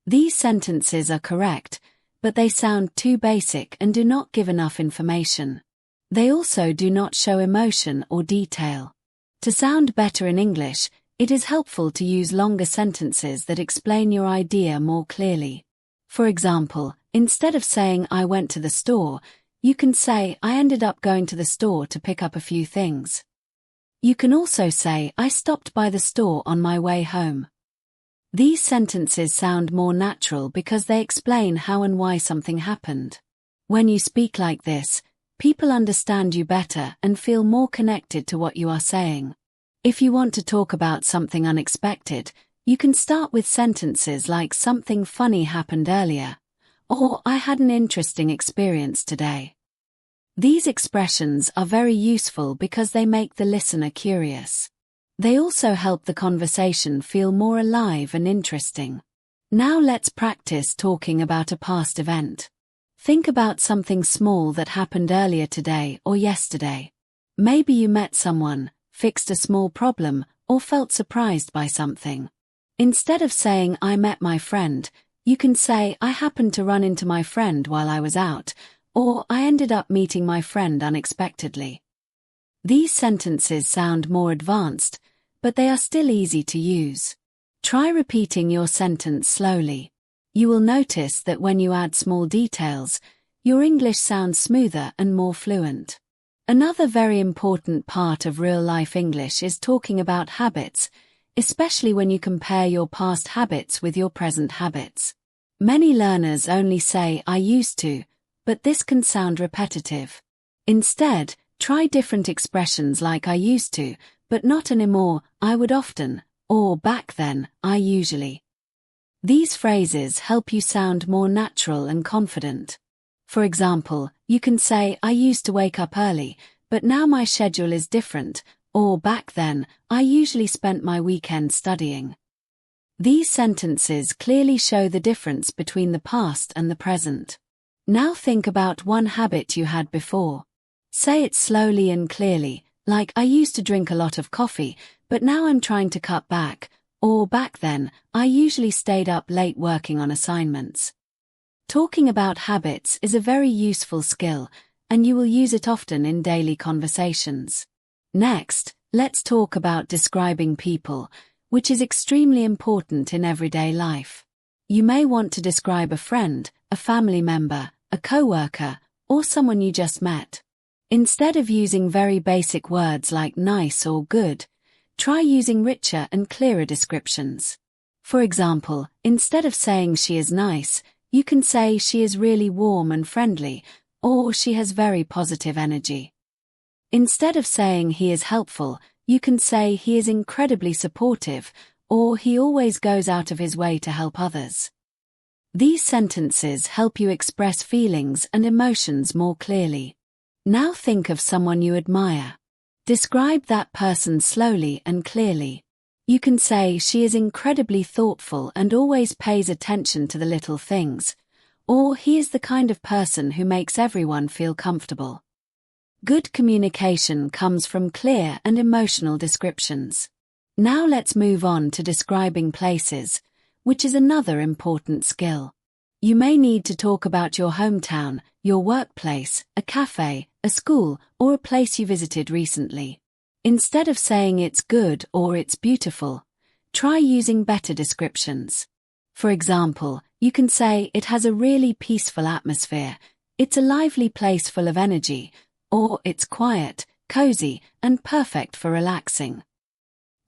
These sentences are correct, but they sound too basic and do not give enough information. They also do not show emotion or detail. To sound better in English, it is helpful to use longer sentences that explain your idea more clearly. For example, instead of saying "I went to the store," you can say "I ended up going to the store to pick up a few things." You can also say "I stopped by the store on my way home." These sentences sound more natural because they explain how and why something happened. When you speak like this, people understand you better and feel more connected to what you are saying. If you want to talk about something unexpected, you can start with sentences like "something funny happened earlier," or "I had an interesting experience today." These expressions are very useful because they make the listener curious. They also help the conversation feel more alive and interesting. Now let's practice talking about a past event. Think about something small that happened earlier today or yesterday. Maybe you met someone, fixed a small problem, or felt surprised by something. Instead of saying I met my friend, you can say I happened to run into my friend while I was out, or I ended up meeting my friend unexpectedly. These sentences sound more advanced, but they are still easy to use. Try repeating your sentence slowly. You will notice that when you add small details, your English sounds smoother and more fluent. Another very important part of real-life English is talking about habits, especially when you compare your past habits with your present habits. Many learners only say I used to, but this can sound repetitive. Instead, try different expressions like I used to, but not anymore, I would often, or back then, I usually. These phrases help you sound more natural and confident. For example, you can say I used to wake up early, but now my schedule is different, or back then, I usually spent my weekend studying. These sentences clearly show the difference between the past and the present. Now think about one habit you had before. Say it slowly and clearly, like I used to drink a lot of coffee, but now I'm trying to cut back, or back then, I usually stayed up late working on assignments. Talking about habits is a very useful skill, and you will use it often in daily conversations. Next, let's talk about describing people, which is extremely important in everyday life. You may want to describe a friend, a family member, a coworker, or someone you just met. Instead of using very basic words like nice or good, try using richer and clearer descriptions. For example, instead of saying she is nice, you can say she is really warm and friendly, or she has very positive energy. Instead of saying he is helpful, you can say he is incredibly supportive, or he always goes out of his way to help others. These sentences help you express feelings and emotions more clearly. Now think of someone you admire. Describe that person slowly and clearly. You can say she is incredibly thoughtful and always pays attention to the little things, or he is the kind of person who makes everyone feel comfortable. Good communication comes from clear and emotional descriptions. Now let's move on to describing places, which is another important skill. You may need to talk about your hometown, your workplace, a cafe, a school, or a place you visited recently. Instead of saying it's good or it's beautiful, try using better descriptions. For example, you can say it has a really peaceful atmosphere, it's a lively place full of energy, or it's quiet, cozy, and perfect for relaxing.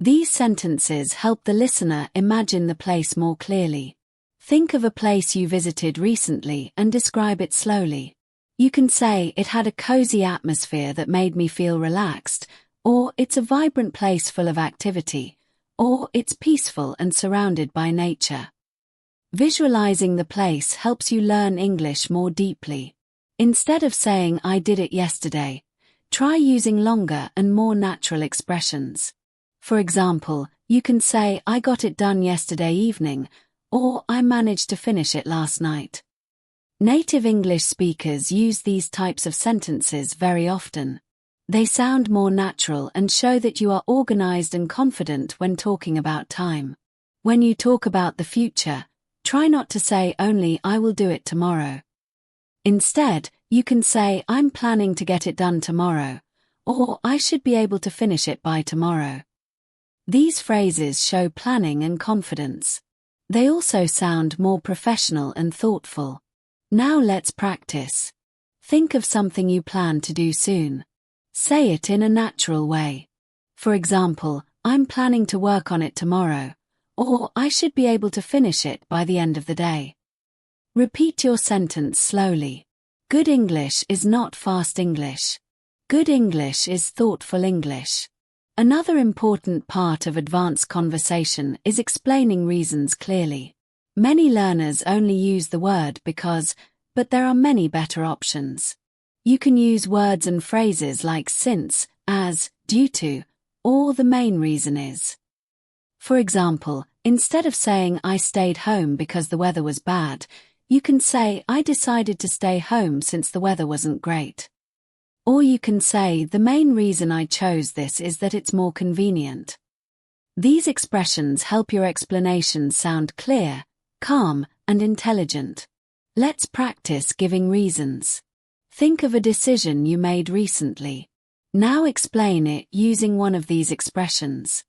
These sentences help the listener imagine the place more clearly. Think of a place you visited recently and describe it slowly. You can say it had a cozy atmosphere that made me feel relaxed, or it's a vibrant place full of activity, or it's peaceful and surrounded by nature. Visualizing the place helps you learn English more deeply. Instead of saying I did it yesterday, try using longer and more natural expressions. For example, you can say I got it done yesterday evening, or I managed to finish it last night. Native English speakers use these types of sentences very often. They sound more natural and show that you are organized and confident when talking about time. When you talk about the future, try not to say only I will do it tomorrow. Instead, you can say I'm planning to get it done tomorrow, or I should be able to finish it by tomorrow. These phrases show planning and confidence. They also sound more professional and thoughtful. Now let's practice. Think of something you plan to do soon. Say it in a natural way. For example, I'm planning to work on it tomorrow, or I should be able to finish it by the end of the day. Repeat your sentence slowly. Good English is not fast English. Good English is thoughtful English. Another important part of advanced conversation is explaining reasons clearly. Many learners only use the word because, but there are many better options. You can use words and phrases like since, as, due to, or the main reason is. For example, instead of saying I stayed home because the weather was bad, you can say I decided to stay home since the weather wasn't great. Or you can say the main reason I chose this is that it's more convenient. These expressions help your explanations sound clear, calm, and intelligent. Let's practice giving reasons. Think of a decision you made recently. Now explain it using one of these expressions.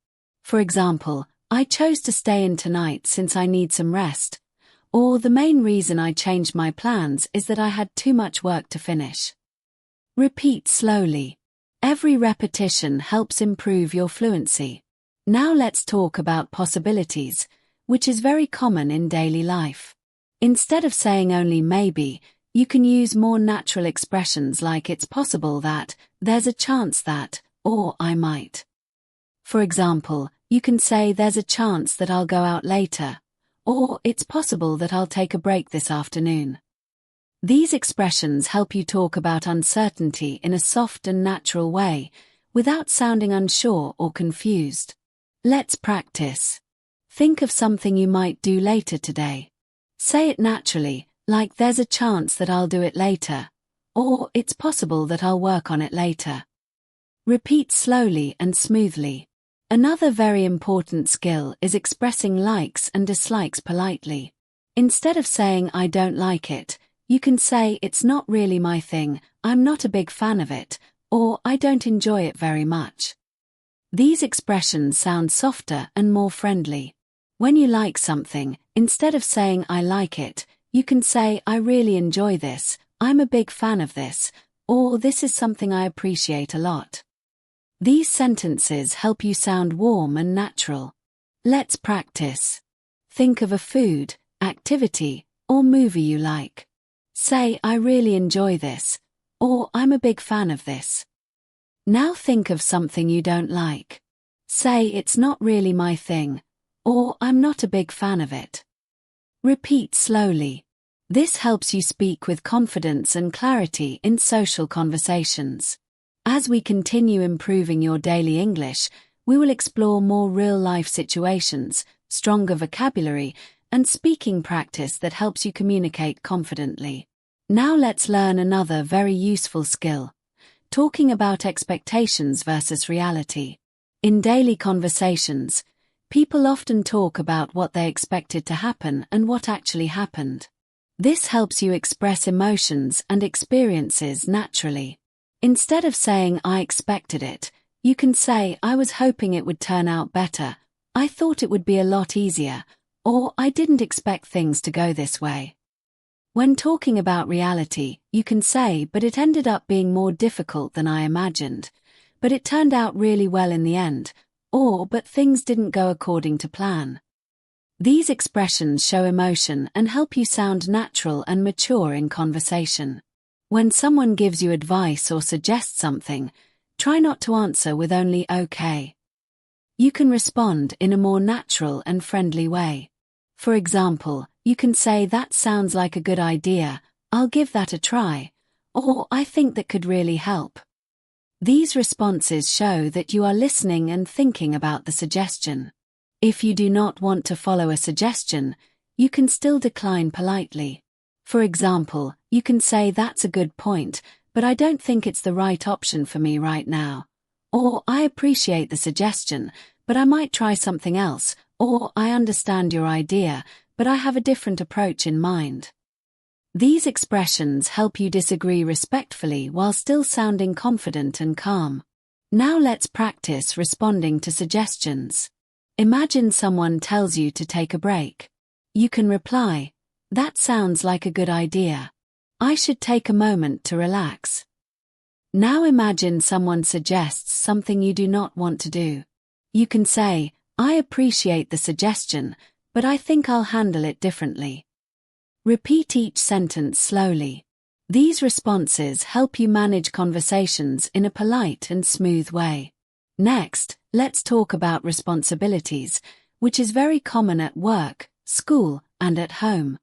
For example, I chose to stay in tonight since I need some rest. Or the main reason I changed my plans is that I had too much work to finish. Repeat slowly. Every repetition helps improve your fluency. Now let's talk about possibilities, which is very common in daily life. Instead of saying only maybe, you can use more natural expressions like it's possible that, there's a chance that, or I might. For example, you can say there's a chance that I'll go out later, or it's possible that I'll take a break this afternoon. These expressions help you talk about uncertainty in a soft and natural way, without sounding unsure or confused. Let's practice. Think of something you might do later today. Say it naturally, like there's a chance that I'll do it later, or it's possible that I'll work on it later. Repeat slowly and smoothly. Another very important skill is expressing likes and dislikes politely. Instead of saying I don't like it, you can say it's not really my thing, I'm not a big fan of it, or I don't enjoy it very much. These expressions sound softer and more friendly. When you like something, instead of saying I like it, you can say I really enjoy this, I'm a big fan of this, or this is something I appreciate a lot. These sentences help you sound warm and natural. Let's practice. Think of a food, activity, or movie you like. Say I really enjoy this, or I'm a big fan of this. Now think of something you don't like. Say it's not really my thing, or I'm not a big fan of it. Repeat slowly. This helps you speak with confidence and clarity in social conversations. As we continue improving your daily English, we will explore more real-life situations, stronger vocabulary, and speaking practice that helps you communicate confidently. Now let's learn another very useful skill: talking about expectations versus reality. In daily conversations, people often talk about what they expected to happen and what actually happened. This helps you express emotions and experiences naturally. Instead of saying I expected it, you can say I was hoping it would turn out better, I thought it would be a lot easier, or I didn't expect things to go this way. When talking about reality, you can say but it ended up being more difficult than I imagined, but it turned out really well in the end, or but things didn't go according to plan. These expressions show emotion and help you sound natural and mature in conversation. When someone gives you advice or suggests something, try not to answer with only okay. You can respond in a more natural and friendly way. For example, you can say that sounds like a good idea, I'll give that a try, or I think that could really help. These responses show that you are listening and thinking about the suggestion. If you do not want to follow a suggestion, you can still decline politely. For example, you can say that's a good point, but I don't think it's the right option for me right now. Or I appreciate the suggestion, but I might try something else, or I understand your idea, but I have a different approach in mind. These expressions help you disagree respectfully while still sounding confident and calm. Now let's practice responding to suggestions. Imagine someone tells you to take a break. You can reply, that sounds like a good idea. I should take a moment to relax. Now imagine someone suggests something you do not want to do. You can say, I appreciate the suggestion, but I think I'll handle it differently. Repeat each sentence slowly. These responses help you manage conversations in a polite and smooth way. Next, let's talk about responsibilities, which is very common at work, school, and at home.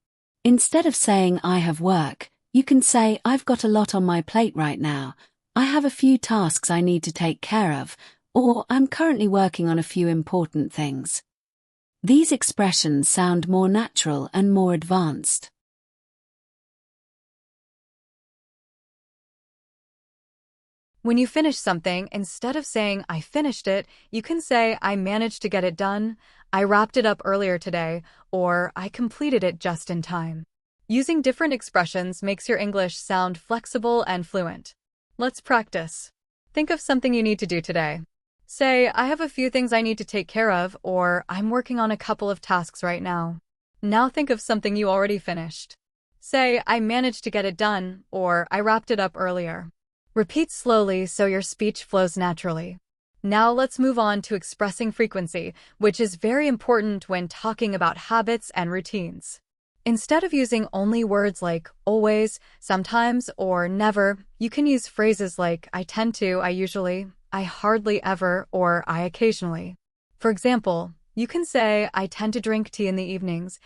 Instead of saying I have work, you can say I've got a lot on my plate right now, I have a few tasks I need to take care of, or I'm currently working on a few important things. These expressions sound more natural and more advanced. When you finish something, instead of saying, I finished it, you can say, I managed to get it done, I wrapped it up earlier today, or I completed it just in time. Using different expressions makes your English sound flexible and fluent. Let's practice. Think of something you need to do today. Say, I have a few things I need to take care of, or I'm working on a couple of tasks right now. Now think of something you already finished. Say, I managed to get it done, or I wrapped it up earlier. Repeat slowly so your speech flows naturally. Now let's move on to expressing frequency, which is very important when talking about habits and routines. Instead of using only words like always, sometimes, or never, you can use phrases like I tend to, I usually, I hardly ever, or I occasionally. For example, you can say, I tend to drink tea in the evenings,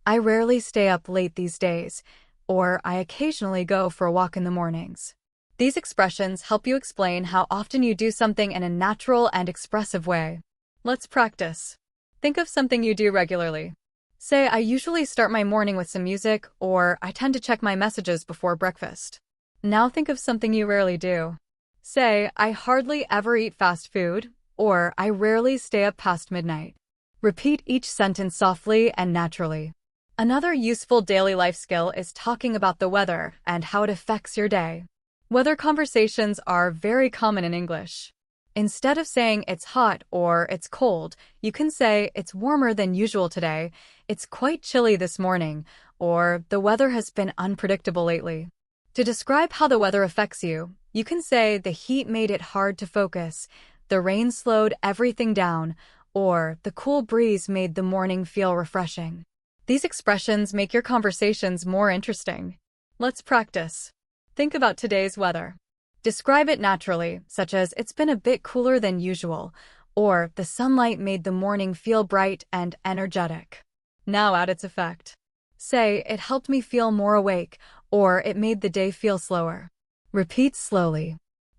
I rarely stay up late these days, or I occasionally go for a walk in the mornings. These expressions help you explain how often you do something in a natural and expressive way. Let's practice. Think of something you do regularly. Say, I usually start my morning with some music, or I tend to check my messages before breakfast. Now think of something you rarely do. Say, I hardly ever eat fast food, or I rarely stay up past midnight. Repeat each sentence softly and naturally. Another useful daily life skill is talking about the weather and how it affects your day. Weather conversations are very common in English. Instead of saying it's hot or it's cold, you can say it's warmer than usual today, it's quite chilly this morning, or the weather has been unpredictable lately. To describe how the weather affects you, you can say the heat made it hard to focus, the rain slowed everything down, or the cool breeze made the morning feel refreshing. These expressions make your conversations more interesting. Let's practice. Think about today's weather. Describe it naturally, such as it's been a bit cooler than usual, or the sunlight made the morning feel bright and energetic. Now add its effect. Say, it helped me feel more awake, or it made the day feel slower. Repeat slowly.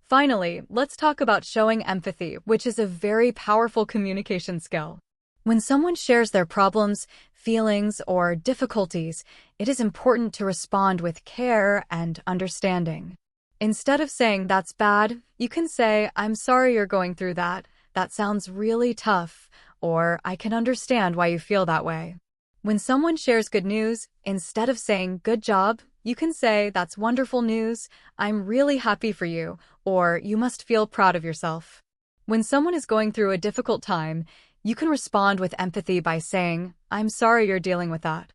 Finally, let's talk about showing empathy, which is a very powerful communication skill. When someone shares their problems, feelings, or difficulties, it is important to respond with care and understanding. Instead of saying, that's bad, you can say, I'm sorry you're going through that. That sounds really tough, or I can understand why you feel that way. When someone shares good news, instead of saying, good job, you can say, that's wonderful news, I'm really happy for you, or you must feel proud of yourself. When someone is going through a difficult time, you can respond with empathy by saying, I'm sorry you're dealing with that.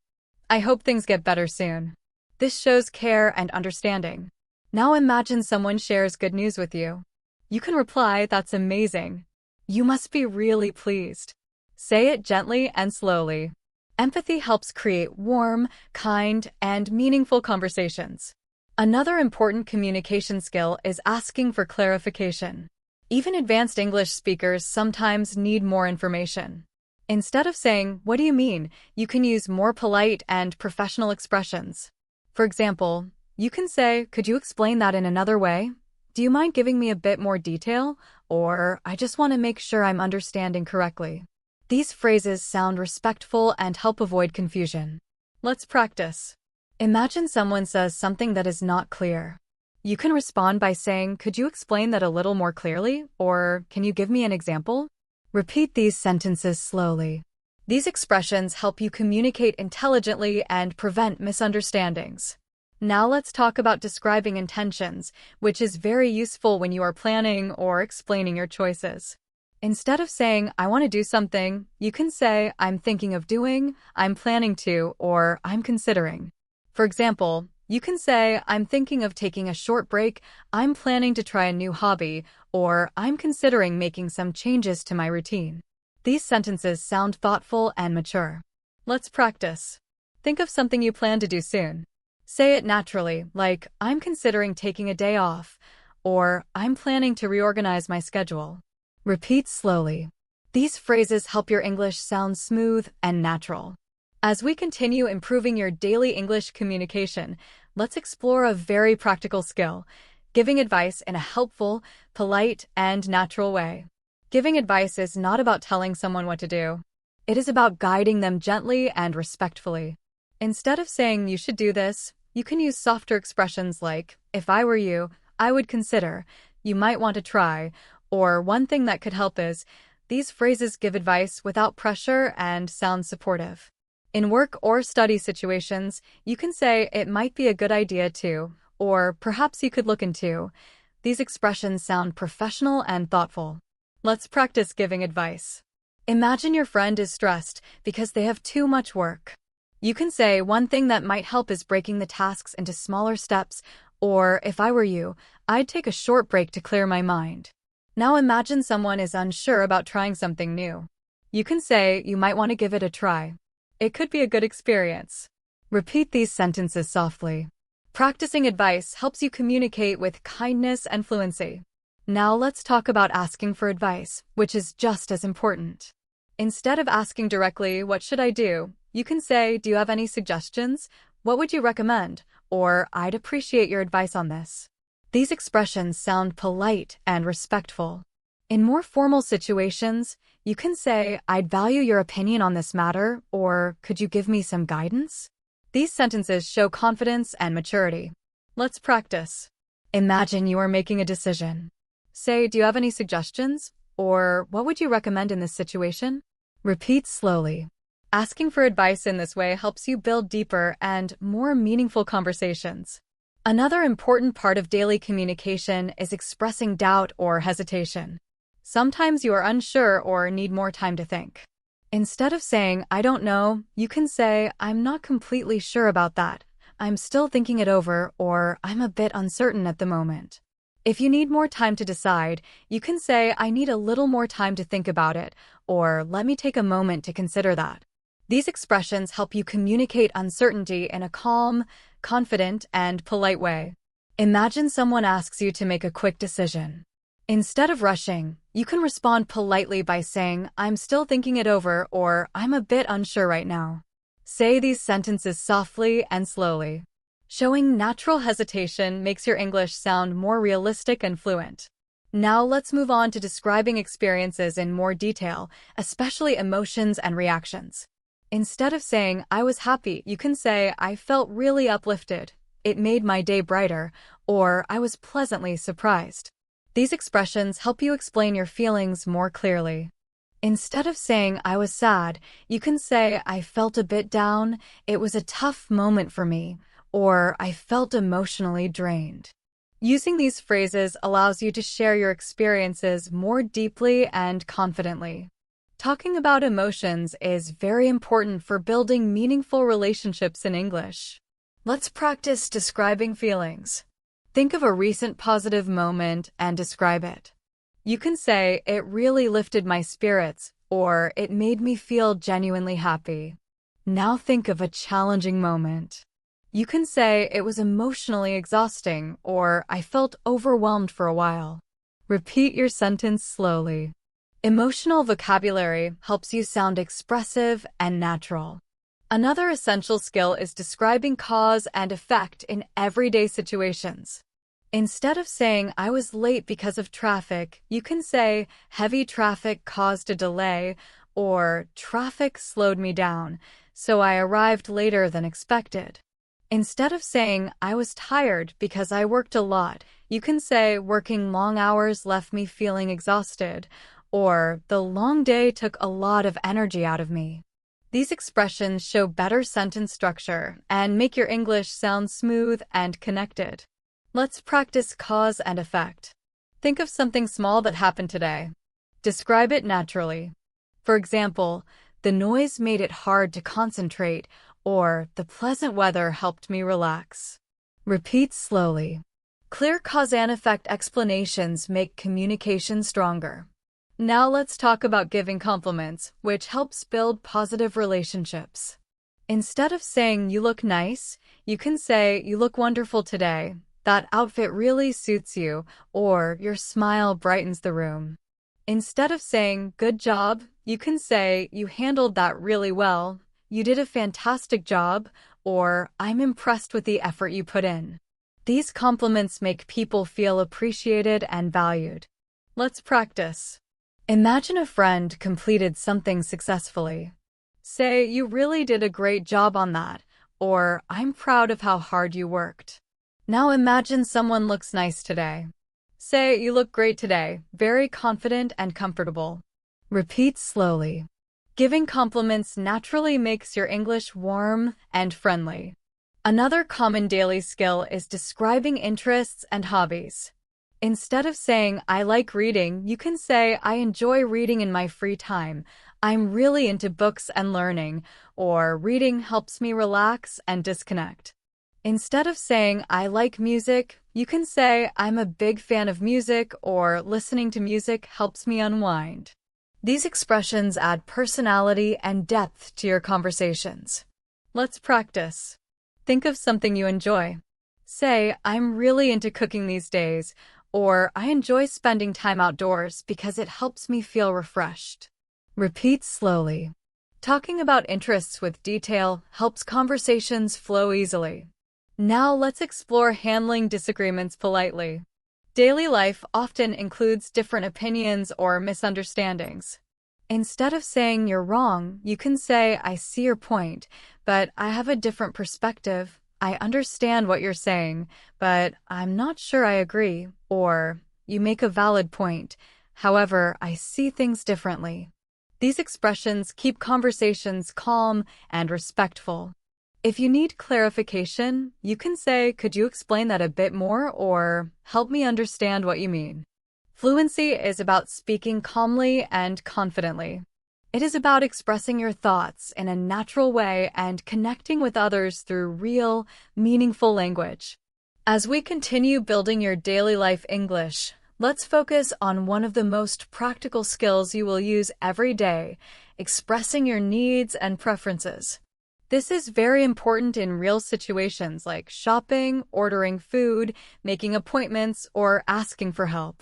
I hope things get better soon. This shows care and understanding. Now imagine someone shares good news with you. You can reply, that's amazing. You must be really pleased. Say it gently and slowly. Empathy helps create warm, kind, and meaningful conversations. Another important communication skill is asking for clarification. Even advanced English speakers sometimes need more information. Instead of saying, what do you mean, you can use more polite and professional expressions. For example, you can say, could you explain that in another way? Do you mind giving me a bit more detail? Or, I just want to make sure I'm understanding correctly. These phrases sound respectful and help avoid confusion. Let's practice. Imagine someone says something that is not clear. You can respond by saying, could you explain that a little more clearly? Or, can you give me an example? Repeat these sentences slowly. These expressions help you communicate intelligently and prevent misunderstandings. Now let's talk about describing intentions, which is very useful when you are planning or explaining your choices. Instead of saying, I want to do something, you can say, I'm thinking of doing, I'm planning to, or I'm considering. For example, you can say, I'm thinking of taking a short break, I'm planning to try a new hobby, or I'm considering making some changes to my routine. These sentences sound thoughtful and mature. Let's practice. Think of something you plan to do soon. Say it naturally, like, I'm considering taking a day off, or I'm planning to reorganize my schedule. Repeat slowly. These phrases help your English sound smooth and natural. As we continue improving your daily English communication, let's explore a very practical skill, giving advice in a helpful, polite, and natural way. Giving advice is not about telling someone what to do. It is about guiding them gently and respectfully. Instead of saying you should do this, you can use softer expressions like, if I were you, I would consider, you might want to try, or one thing that could help is, these phrases give advice without pressure and sound supportive. In work or study situations, you can say it might be a good idea to, or perhaps you could look into. These expressions sound professional and thoughtful. Let's practice giving advice. Imagine your friend is stressed because they have too much work. You can say one thing that might help is breaking the tasks into smaller steps, or if I were you, I'd take a short break to clear my mind. Now imagine someone is unsure about trying something new. You can say you might want to give it a try. It could be a good experience. Repeat these sentences softly. Practicing advice helps you communicate with kindness and fluency. Now let's talk about asking for advice, which is just as important. Instead of asking directly, "What should I do?" you can say, "Do you have any suggestions? What would you recommend?" Or, "I'd appreciate your advice on this." These expressions sound polite and respectful. In more formal situations, you can say, "I'd value your opinion on this matter," or, "Could you give me some guidance?" These sentences show confidence and maturity. Let's practice. Imagine you are making a decision. Say, "Do you have any suggestions?" Or, "What would you recommend in this situation?" Repeat slowly. Asking for advice in this way helps you build deeper and more meaningful conversations. Another important part of daily communication is expressing doubt or hesitation. Sometimes you are unsure or need more time to think. Instead of saying, "I don't know," you can say, "I'm not completely sure about that. I'm still thinking it over," or "I'm a bit uncertain at the moment." If you need more time to decide, you can say, "I need a little more time to think about it," or "Let me take a moment to consider that." These expressions help you communicate uncertainty in a calm, confident, and polite way. Imagine someone asks you to make a quick decision. Instead of rushing, you can respond politely by saying, "I'm still thinking it over," or "I'm a bit unsure right now." Say these sentences softly and slowly. Showing natural hesitation makes your English sound more realistic and fluent. Now let's move on to describing experiences in more detail, especially emotions and reactions. Instead of saying, "I was happy," you can say, "I felt really uplifted. It made my day brighter," or "I was pleasantly surprised." These expressions help you explain your feelings more clearly. Instead of saying, "I was sad," you can say, "I felt a bit down, it was a tough moment for me," or "I felt emotionally drained." Using these phrases allows you to share your experiences more deeply and confidently. Talking about emotions is very important for building meaningful relationships in English. Let's practice describing feelings. Think of a recent positive moment and describe it. You can say, "It really lifted my spirits," or "It made me feel genuinely happy." Now think of a challenging moment. You can say, "It was emotionally exhausting," or "I felt overwhelmed for a while." Repeat your sentence slowly. Emotional vocabulary helps you sound expressive and natural. Another essential skill is describing cause and effect in everyday situations. Instead of saying, "I was late because of traffic," you can say, "Heavy traffic caused a delay," or "Traffic slowed me down, so I arrived later than expected." Instead of saying, "I was tired because I worked a lot," you can say, "Working long hours left me feeling exhausted," or "The long day took a lot of energy out of me." These expressions show better sentence structure and make your English sound smooth and connected. Let's practice cause and effect. Think of something small that happened today. Describe it naturally. For example, "The noise made it hard to concentrate," or "The pleasant weather helped me relax." Repeat slowly. Clear cause and effect explanations make communication stronger. Now let's talk about giving compliments, which helps build positive relationships. Instead of saying, "You look nice," you can say, "You look wonderful today," "That outfit really suits you," or "Your smile brightens the room." Instead of saying, "Good job," you can say, "You handled that really well," "You did a fantastic job," or "I'm impressed with the effort you put in." These compliments make people feel appreciated and valued. Let's practice. Imagine a friend completed something successfully. Say, "You really did a great job on that," or "I'm proud of how hard you worked." Now imagine someone looks nice today. Say, you look great today, very confident and comfortable. Repeat slowly. Giving compliments naturally makes your English warm and friendly. Another common daily skill is describing interests and hobbies. Instead of saying, I like reading, you can say, I enjoy reading in my free time. I'm really into books and learning, or reading helps me relax and disconnect. Instead of saying, I like music, you can say, I'm a big fan of music, or listening to music helps me unwind. These expressions add personality and depth to your conversations. Let's practice. Think of something you enjoy. Say, I'm really into cooking these days, or I enjoy spending time outdoors because it helps me feel refreshed. Repeat slowly. Talking about interests with detail helps conversations flow easily. Now let's explore handling disagreements politely. Daily life often includes different opinions or misunderstandings. Instead of saying you're wrong, you can say, I see your point, but I have a different perspective. I understand what you're saying, but I'm not sure I agree. Or, you make a valid point. However, I see things differently. These expressions keep conversations calm and respectful. If you need clarification, you can say, could you explain that a bit more, or help me understand what you mean. Fluency is about speaking calmly and confidently. It is about expressing your thoughts in a natural way and connecting with others through real, meaningful language. As we continue building your daily life English, let's focus on one of the most practical skills you will use every day, expressing your needs and preferences. This is very important in real situations like shopping, ordering food, making appointments, or asking for help.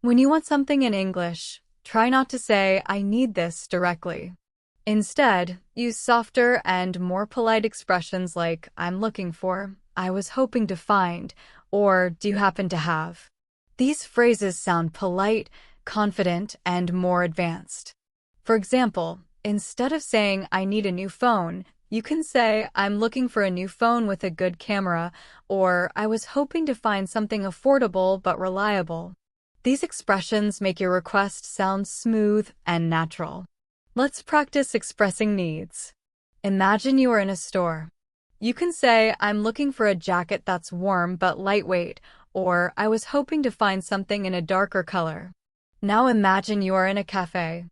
When you want something in English, try not to say, I need this directly. Instead, use softer and more polite expressions like, I'm looking for, I was hoping to find, or do you happen to have? These phrases sound polite, confident, and more advanced. For example, instead of saying, I need a new phone, you can say, I'm looking for a new phone with a good camera, or I was hoping to find something affordable but reliable. These expressions make your request sound smooth and natural. Let's practice expressing needs. Imagine you are in a store. You can say, I'm looking for a jacket that's warm but lightweight, or I was hoping to find something in a darker color. Now imagine you are in a cafe.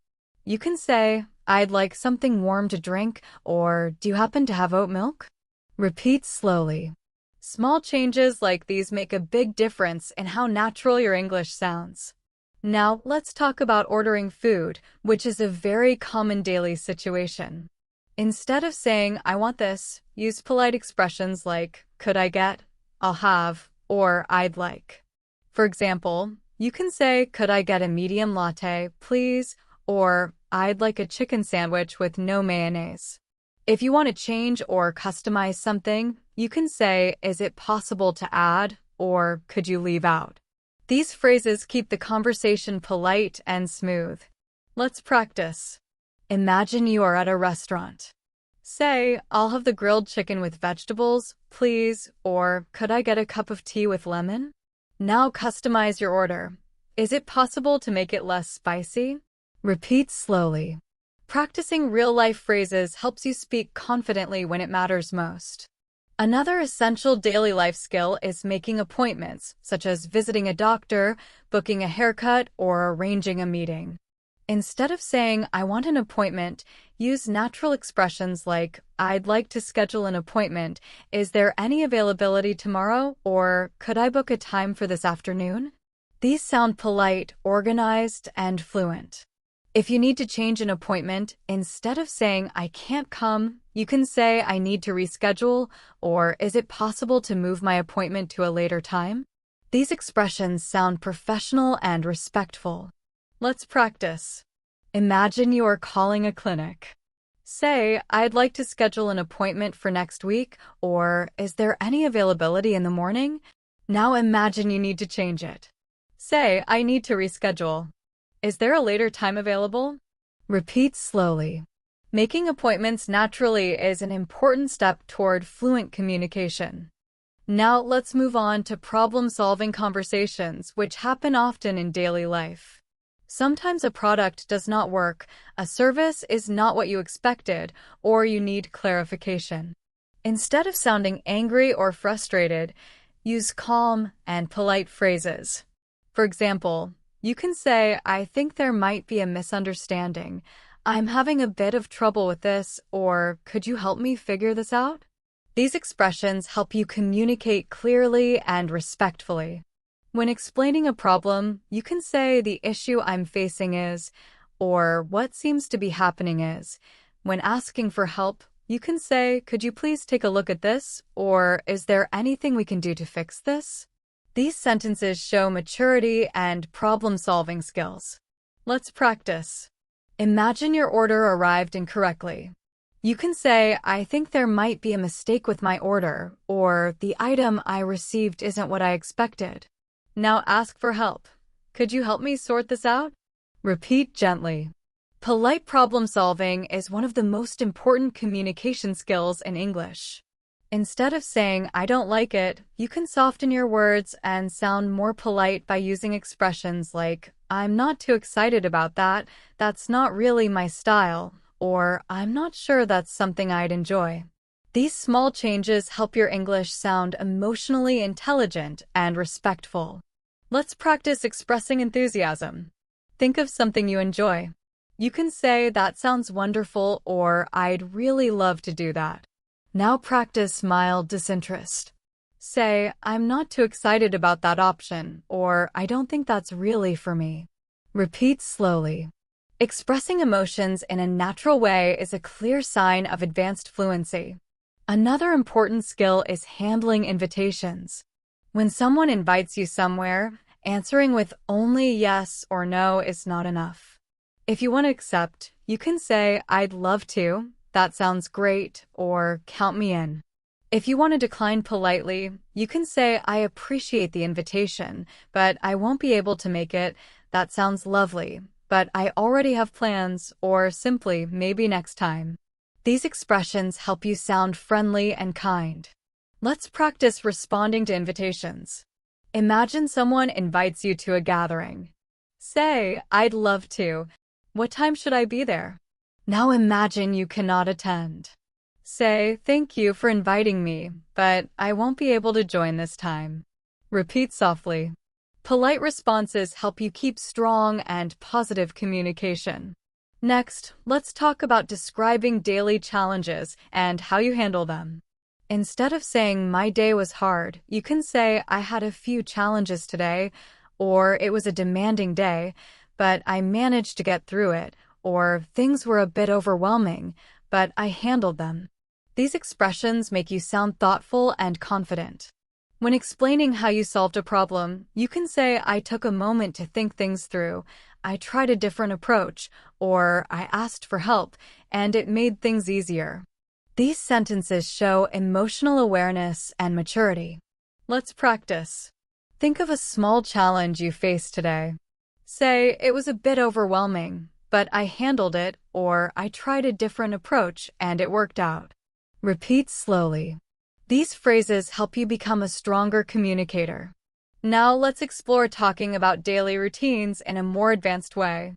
You can say, I'd like something warm to drink, or do you happen to have oat milk? Repeat slowly. Small changes like these make a big difference in how natural your English sounds. Now, let's talk about ordering food, which is a very common daily situation. Instead of saying, I want this, use polite expressions like, could I get, I'll have, or I'd like. For example, you can say, could I get a medium latte, please, or I'd like a chicken sandwich with no mayonnaise. If you want to change or customize something, you can say, is it possible to add, or could you leave out? These phrases keep the conversation polite and smooth. Let's practice. Imagine you are at a restaurant. Say, I'll have the grilled chicken with vegetables, please, or could I get a cup of tea with lemon? Now customize your order. Is it possible to make it less spicy? Repeat slowly. Practicing real-life phrases helps you speak confidently when it matters most. Another essential daily life skill is making appointments, such as visiting a doctor, booking a haircut, or arranging a meeting. Instead of saying, I want an appointment, use natural expressions like, I'd like to schedule an appointment. Is there any availability tomorrow? Or could I book a time for this afternoon? These sound polite, organized, and fluent. If you need to change an appointment, instead of saying, I can't come, you can say, I need to reschedule, or is it possible to move my appointment to a later time? These expressions sound professional and respectful. Let's practice. Imagine you are calling a clinic. Say, I'd like to schedule an appointment for next week, or is there any availability in the morning? Now imagine you need to change it. Say, I need to reschedule. Is there a later time available? Repeat slowly. Making appointments naturally is an important step toward fluent communication. Now let's move on to problem-solving conversations, which happen often in daily life. Sometimes a product does not work, a service is not what you expected, or you need clarification. Instead of sounding angry or frustrated, use calm and polite phrases. For example, you can say, "I think there might be a misunderstanding. I'm having a bit of trouble with this," or "Could you help me figure this out?" These expressions help you communicate clearly and respectfully. When explaining a problem, you can say, "The issue I'm facing is," or "What seems to be happening is." When asking for help, you can say, "Could you please take a look at this?" or "Is there anything we can do to fix this?" These sentences show maturity and problem-solving skills. Let's practice. Imagine your order arrived incorrectly. You can say, "I think there might be a mistake with my order," or "The item I received isn't what I expected." Now ask for help. "Could you help me sort this out?" Repeat gently. Polite problem solving is one of the most important communication skills in English. Instead of saying, "I don't like it," you can soften your words and sound more polite by using expressions like, "I'm not too excited about that, that's not really my style," or "I'm not sure that's something I'd enjoy." These small changes help your English sound emotionally intelligent and respectful. Let's practice expressing enthusiasm. Think of something you enjoy. You can say, "That sounds wonderful," or "I'd really love to do that." Now practice mild disinterest. Say, "I'm not too excited about that option," or "I don't think that's really for me." Repeat slowly. Expressing emotions in a natural way is a clear sign of advanced fluency. Another important skill is handling invitations. When someone invites you somewhere, answering with only yes or no is not enough. If you want to accept, you can say, "I'd love to," "That sounds great," or "Count me in." If you want to decline politely, you can say, "I appreciate the invitation, but I won't be able to make it. That sounds lovely, but I already have plans," or simply, "Maybe next time." These expressions help you sound friendly and kind. Let's practice responding to invitations. Imagine someone invites you to a gathering. Say, "I'd love to. What time should I be there?" Now imagine you cannot attend. Say, "Thank you for inviting me, but I won't be able to join this time." Repeat softly. Polite responses help you keep strong and positive communication. Next, let's talk about describing daily challenges and how you handle them. Instead of saying, "My day was hard," you can say, "I had a few challenges today," or "It was a demanding day, but I managed to get through it," or "Things were a bit overwhelming, but I handled them." These expressions make you sound thoughtful and confident. When explaining how you solved a problem, you can say, "I took a moment to think things through," "I tried a different approach," or "I asked for help, and it made things easier." These sentences show emotional awareness and maturity. Let's practice. Think of a small challenge you faced today. Say, "It was a bit overwhelming, but I handled it," or "I tried a different approach and it worked out." Repeat slowly. These phrases help you become a stronger communicator. Now let's explore talking about daily routines in a more advanced way.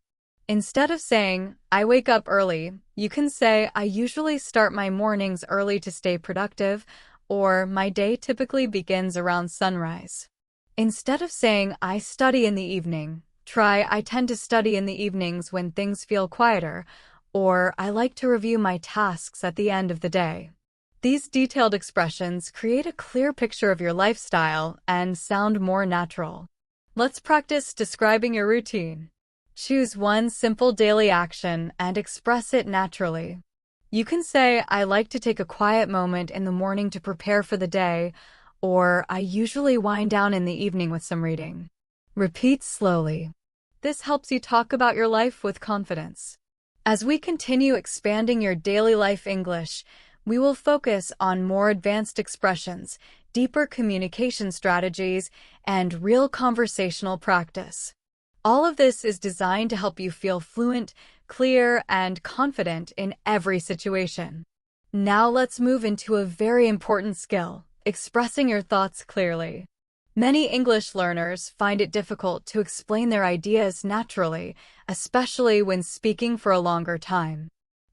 Instead of saying, "I wake up early," you can say, "I usually start my mornings early to stay productive," or "My day typically begins around sunrise." Instead of saying, "I study in the evening," try, "I tend to study in the evenings when things feel quieter," or "I like to review my tasks at the end of the day." These detailed expressions create a clear picture of your lifestyle and sound more natural. Let's practice describing your routine. Choose one simple daily action and express it naturally. You can say, "I like to take a quiet moment in the morning to prepare for the day," or "I usually wind down in the evening with some reading." Repeat slowly. This helps you talk about your life with confidence. As we continue expanding your daily life English, we will focus on more advanced expressions, deeper communication strategies, and real conversational practice. All of this is designed to help you feel fluent, clear, and confident in every situation. Now let's move into a very important skill, Expressing your thoughts clearly. Many English learners find it difficult to explain their ideas naturally, especially when speaking for a longer time.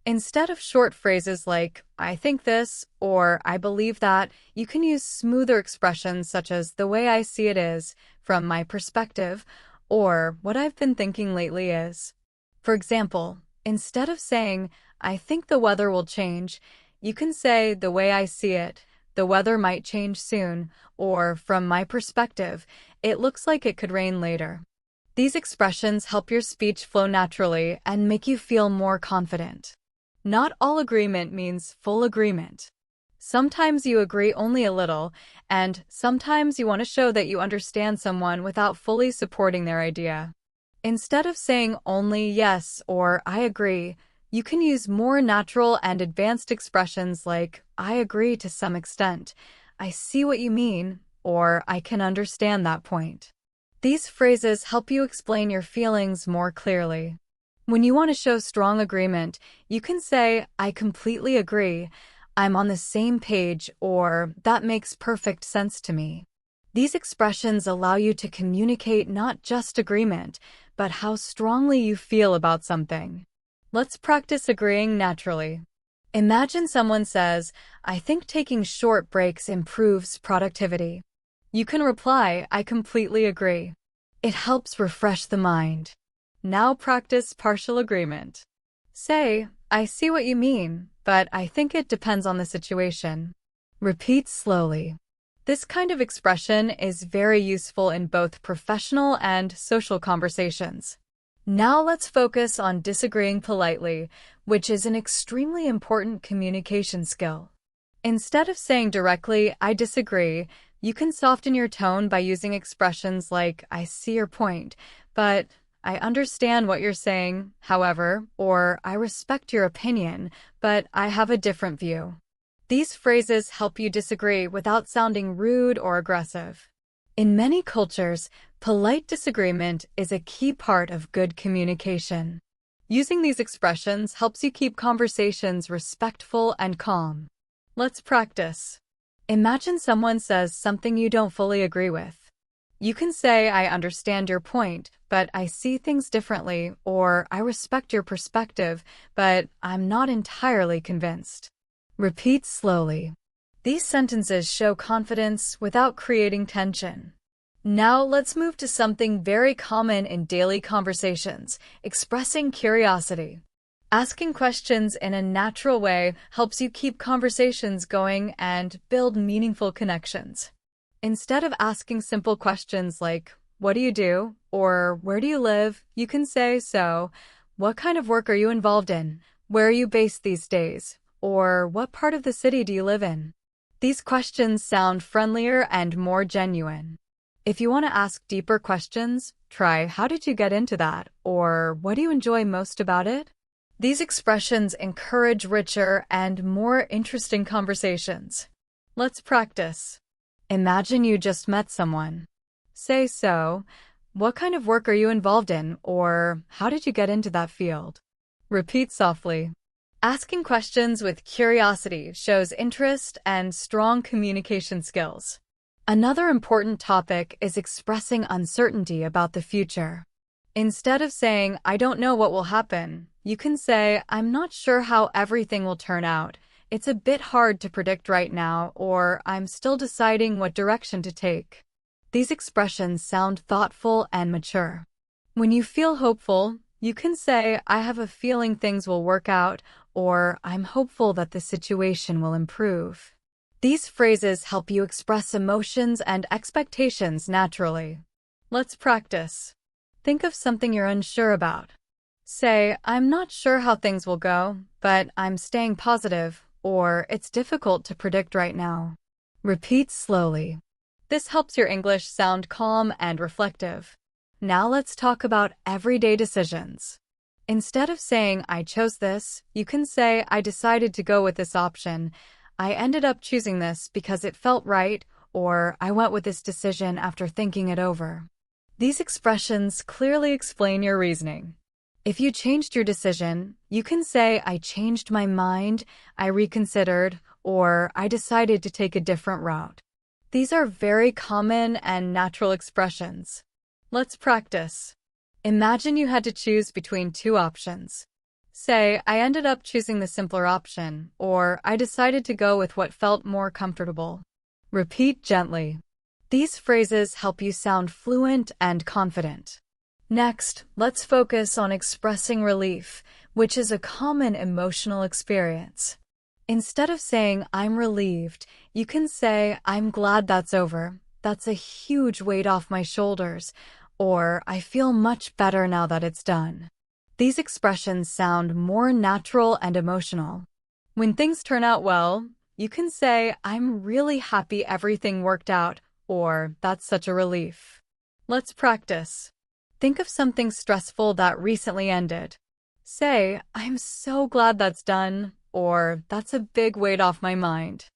Instead of short phrases like, I think this, or I believe that, you can use smoother expressions such as the way I see it is, from my perspective, or what I've been thinking lately is. For example, instead of saying, I think the weather will change, you can say, the way I see it, the weather might change soon, or from my perspective, it looks like it could rain later. These expressions help your speech flow naturally and make you feel more confident. Not all agreement means full agreement. Sometimes you agree only a little, and sometimes you want to show that you understand someone without fully supporting their idea. Instead of saying only yes or I agree, you can use more natural and advanced expressions like I agree to some extent, I see what you mean, or I can understand that point. These phrases help you explain your feelings more clearly. When you want to show strong agreement, you can say, I completely agree, I'm on the same page, or that makes perfect sense to me. These expressions allow you to communicate not just agreement, but how strongly you feel about something. Let's practice agreeing naturally. Imagine someone says, I think taking short breaks improves productivity. You can reply, I completely agree. It helps refresh the mind. Now practice partial agreement. Say, I see what you mean, but I think it depends on the situation. Repeat slowly. This kind of expression is very useful in both professional and social conversations. Now let's focus on disagreeing politely, which is an extremely important communication skill. Instead of saying directly, I disagree, you can soften your tone by using expressions like, I see your point, but I understand what you're saying, however, or I respect your opinion, but I have a different view. These phrases help you disagree without sounding rude or aggressive. In many cultures, polite disagreement is a key part of good communication. Using these expressions helps you keep conversations respectful and calm. Let's practice. Imagine someone says something you don't fully agree with. You can say, I understand your point, but I see things differently, or I respect your perspective, but I'm not entirely convinced. Repeat slowly. These sentences show confidence without creating tension. Now let's move to something very common in daily conversations, expressing curiosity. Asking questions in a natural way helps you keep conversations going and build meaningful connections. Instead of asking simple questions like, what do you do? Or where do you live? You can say, so, what kind of work are you involved in? Where are you based these days? Or what part of the city do you live in? These questions sound friendlier and more genuine. If you want to ask deeper questions, try, how did you get into that? Or what do you enjoy most about it? These expressions encourage richer and more interesting conversations. Let's practice. Imagine you just met someone. Say, so, what kind of work are you involved in, or how did you get into that field? Repeat softly. Asking questions with curiosity shows interest and strong communication skills. Another important topic is expressing uncertainty about the future. Instead of saying, I don't know what will happen, you can say, I'm not sure how everything will turn out. It's a bit hard to predict right now, or I'm still deciding what direction to take. These expressions sound thoughtful and mature. When you feel hopeful, you can say, I have a feeling things will work out, or I'm hopeful that the situation will improve. These phrases help you express emotions and expectations naturally. Let's practice. Think of something you're unsure about. Say, I'm not sure how things will go, but I'm staying positive, or it's difficult to predict right now. Repeat slowly. This helps your English sound calm and reflective. Now let's talk about everyday decisions. Instead of saying, I chose this, you can say, I decided to go with this option. I ended up choosing this because it felt right, or I went with this decision after thinking it over. These expressions clearly explain your reasoning. If you changed your decision, you can say, I changed my mind, I reconsidered, or I decided to take a different route. These are very common and natural expressions. Let's practice. Imagine you had to choose between two options. Say, I ended up choosing the simpler option, or I decided to go with what felt more comfortable. Repeat gently. These phrases help you sound fluent and confident. Next, let's focus on expressing relief, which is a common emotional experience. Instead of saying, I'm relieved, you can say, I'm glad that's over. That's a huge weight off my shoulders. Or, I feel much better now that it's done. These expressions sound more natural and emotional. When things turn out well, you can say, I'm really happy everything worked out, or that's such a relief. Let's practice. Think of something stressful that recently ended. Say, I'm so glad that's done, or that's a big weight off my mind.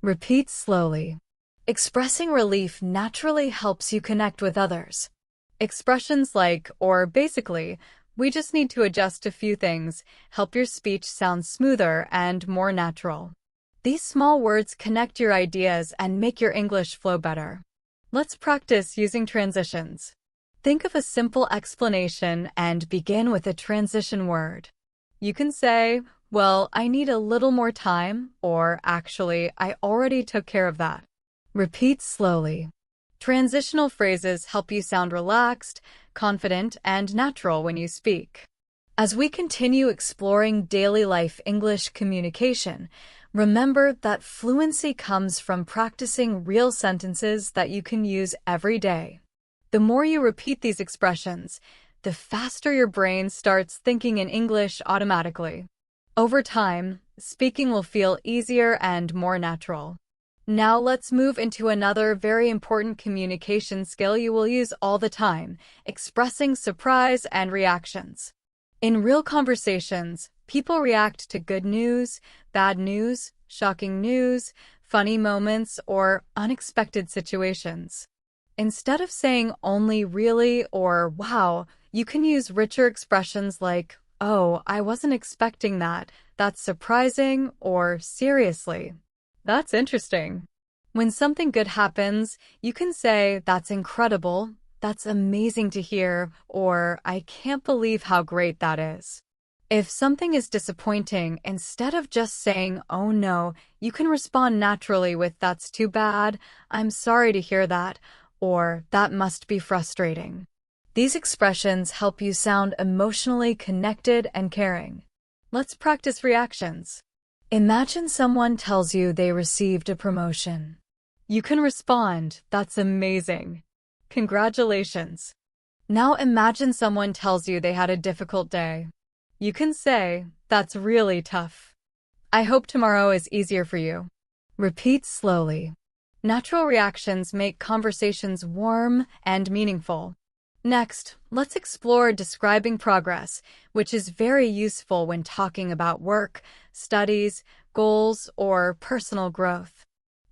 Repeat slowly. Expressing relief naturally helps you connect with others. Expressions like, or basically, we just need to adjust a few things, help your speech sound smoother and more natural. These small words connect your ideas and make your English flow better. Let's practice using transitions. Think of a simple explanation and begin with a transition word. You can say, well, I need a little more time, or actually, I already took care of that. Repeat slowly. Transitional phrases help you sound relaxed, confident, and natural when you speak. As we continue exploring daily life English communication, remember that fluency comes from practicing real sentences that you can use every day. The more you repeat these expressions, the faster your brain starts thinking in English automatically. Over time, speaking will feel easier and more natural. Now let's move into another very important communication skill you will use all the time, expressing surprise and reactions. In real conversations, people react to good news, bad news, shocking news, funny moments, or unexpected situations. Instead of saying only really or wow, you can use richer expressions like, oh, I wasn't expecting that, that's surprising, or seriously. That's interesting. When something good happens, you can say, that's incredible, that's amazing to hear, or I can't believe how great that is. If something is disappointing, instead of just saying, oh no, you can respond naturally with, that's too bad, I'm sorry to hear that, or that must be frustrating. These expressions help you sound emotionally connected and caring. Let's practice reactions. Imagine someone tells you they received a promotion. You can respond, that's amazing. Congratulations. Now imagine someone tells you they had a difficult day. You can say, that's really tough. I hope tomorrow is easier for you. Repeat slowly. Natural reactions make conversations warm and meaningful. Next, let's explore describing progress, which is very useful when talking about work, studies, goals, or personal growth.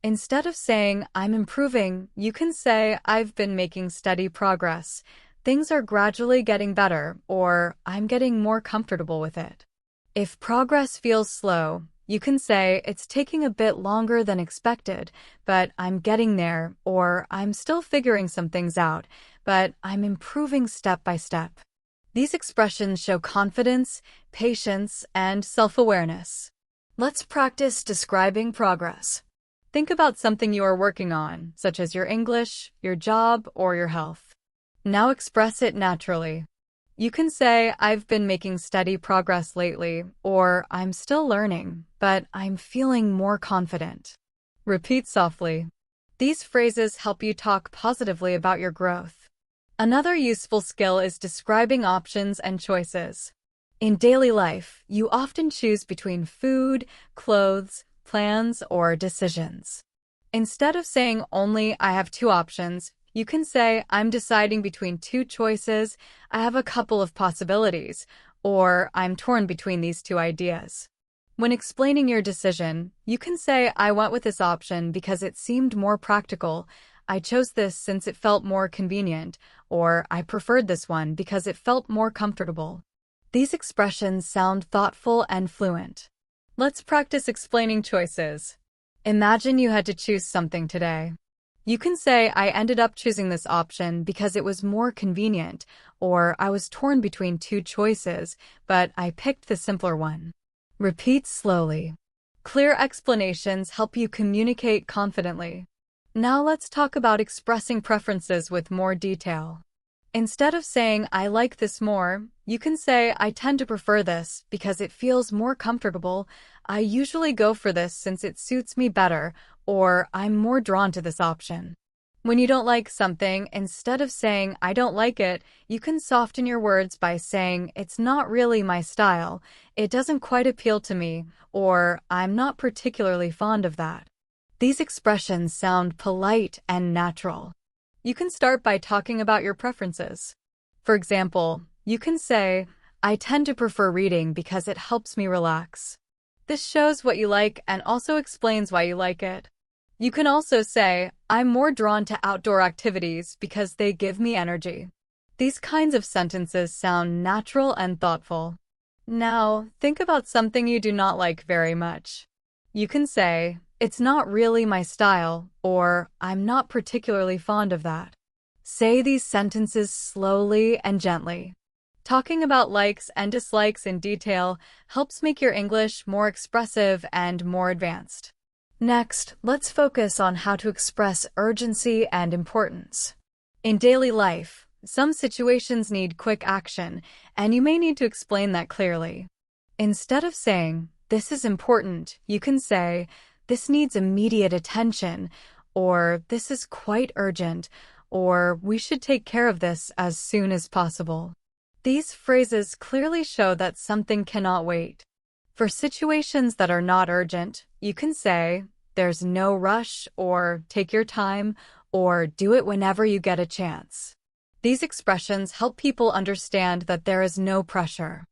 Instead of saying, I'm improving, you can say, I've been making steady progress. Things are gradually getting better, or I'm getting more comfortable with it. If progress feels slow, you can say, it's taking a bit longer than expected, but I'm getting there, or I'm still figuring some things out, but I'm improving step by step. These expressions show confidence, patience, and self-awareness. Let's practice describing progress. Think about something you are working on, such as your English, your job, or your health. Now express it naturally. You can say, I've been making steady progress lately, or I'm still learning, but I'm feeling more confident. Repeat softly. These phrases help you talk positively about your growth. Another useful skill is describing options and choices. In daily life, you often choose between food, clothes, plans, or decisions. Instead of saying only, I have two options, you can say, I'm deciding between two choices, I have a couple of possibilities, or I'm torn between these two ideas. When explaining your decision, you can say, I went with this option because it seemed more practical, I chose this since it felt more convenient, or I preferred this one because it felt more comfortable. These expressions sound thoughtful and fluent. Let's practice explaining choices. Imagine you had to choose something today. You can say, I ended up choosing this option because it was more convenient, or I was torn between two choices, but I picked the simpler one. Repeat slowly. Clear explanations help you communicate confidently. Now let's talk about expressing preferences with more detail. Instead of saying, I like this more, you can say, I tend to prefer this because it feels more comfortable. I usually go for this since it suits me better, or I'm more drawn to this option. When you don't like something, instead of saying, I don't like it, you can soften your words by saying, it's not really my style, it doesn't quite appeal to me, or I'm not particularly fond of that. These expressions sound polite and natural. You can start by talking about your preferences. For example, you can say, I tend to prefer reading because it helps me relax. This shows what you like and also explains why you like it. You can also say, I'm more drawn to outdoor activities because they give me energy. These kinds of sentences sound natural and thoughtful. Now, think about something you do not like very much. You can say, it's not really my style, or I'm not particularly fond of that. Say these sentences slowly and gently. Talking about likes and dislikes in detail helps make your English more expressive and more advanced. Next, let's focus on how to express urgency and importance. In daily life, some situations need quick action, and you may need to explain that clearly. Instead of saying, this is important, you can say, this needs immediate attention, or this is quite urgent, or we should take care of this as soon as possible. These phrases clearly show that something cannot wait. For situations that are not urgent, you can say, there's no rush, or take your time, or do it whenever you get a chance. These expressions help people understand that there is no pressure.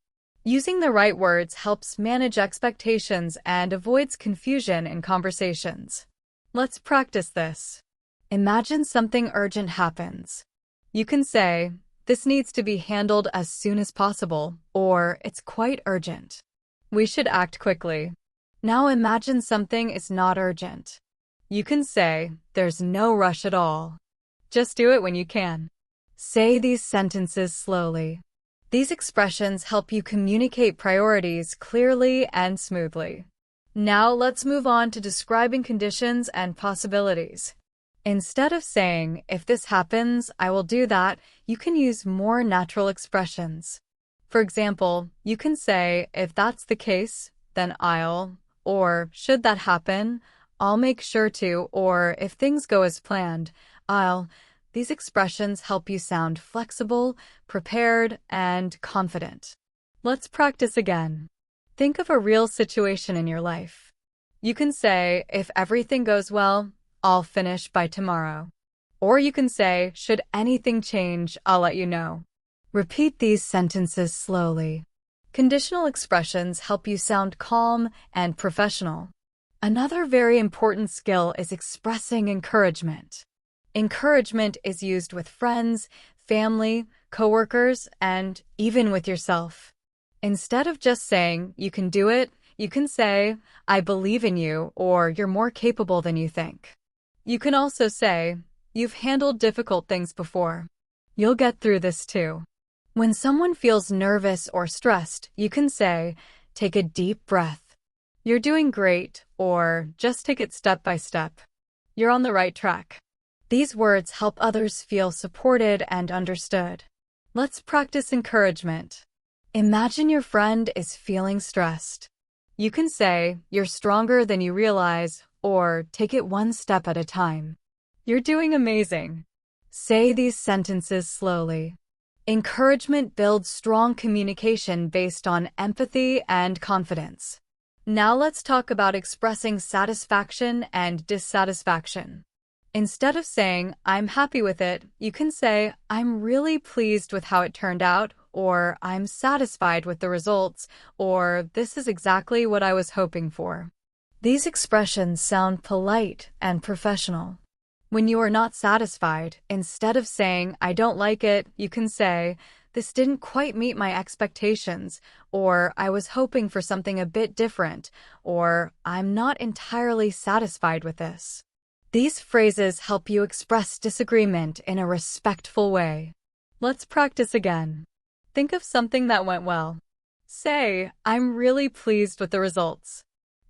Using the right words helps manage expectations and avoids confusion in conversations. Let's practice this. Imagine something urgent happens. You can say, this needs to be handled as soon as possible, or it's quite urgent. We should act quickly. Now imagine something is not urgent. You can say, there's no rush at all. Just do it when you can. Say these sentences slowly. These expressions help you communicate priorities clearly and smoothly. Now let's move on to describing conditions and possibilities. Instead of saying, if this happens, I will do that, you can use more natural expressions. For example, you can say, if that's the case, then I'll, or should that happen, I'll make sure to, or if things go as planned, I'll. These expressions help you sound flexible, prepared, and confident. Let's practice again. Think of a real situation in your life. You can say, if everything goes well, I'll finish by tomorrow. Or you can say, should anything change, I'll let you know. Repeat these sentences slowly. Conditional expressions help you sound calm and professional. Another very important skill is expressing encouragement. Encouragement is used with friends, family, coworkers, and even with yourself. Instead of just saying, you can do it, you can say, I believe in you, or you're more capable than you think. You can also say, you've handled difficult things before. You'll get through this too. When someone feels nervous or stressed, you can say, take a deep breath. You're doing great, or just take it step by step. You're on the right track. These words help others feel supported and understood. Let's practice encouragement. Imagine your friend is feeling stressed. You can say, you're stronger than you realize, or take it one step at a time. You're doing amazing. Say these sentences slowly. Encouragement builds strong communication based on empathy and confidence. Now let's talk about expressing satisfaction and dissatisfaction. Instead of saying, I'm happy with it, you can say, I'm really pleased with how it turned out, or I'm satisfied with the results, or this is exactly what I was hoping for. These expressions sound polite and professional. When you are not satisfied, instead of saying, I don't like it, you can say, this didn't quite meet my expectations, or I was hoping for something a bit different, or I'm not entirely satisfied with this. These phrases help you express disagreement in a respectful way. Let's practice again. Think of something that went well. Say, I'm really pleased with the results.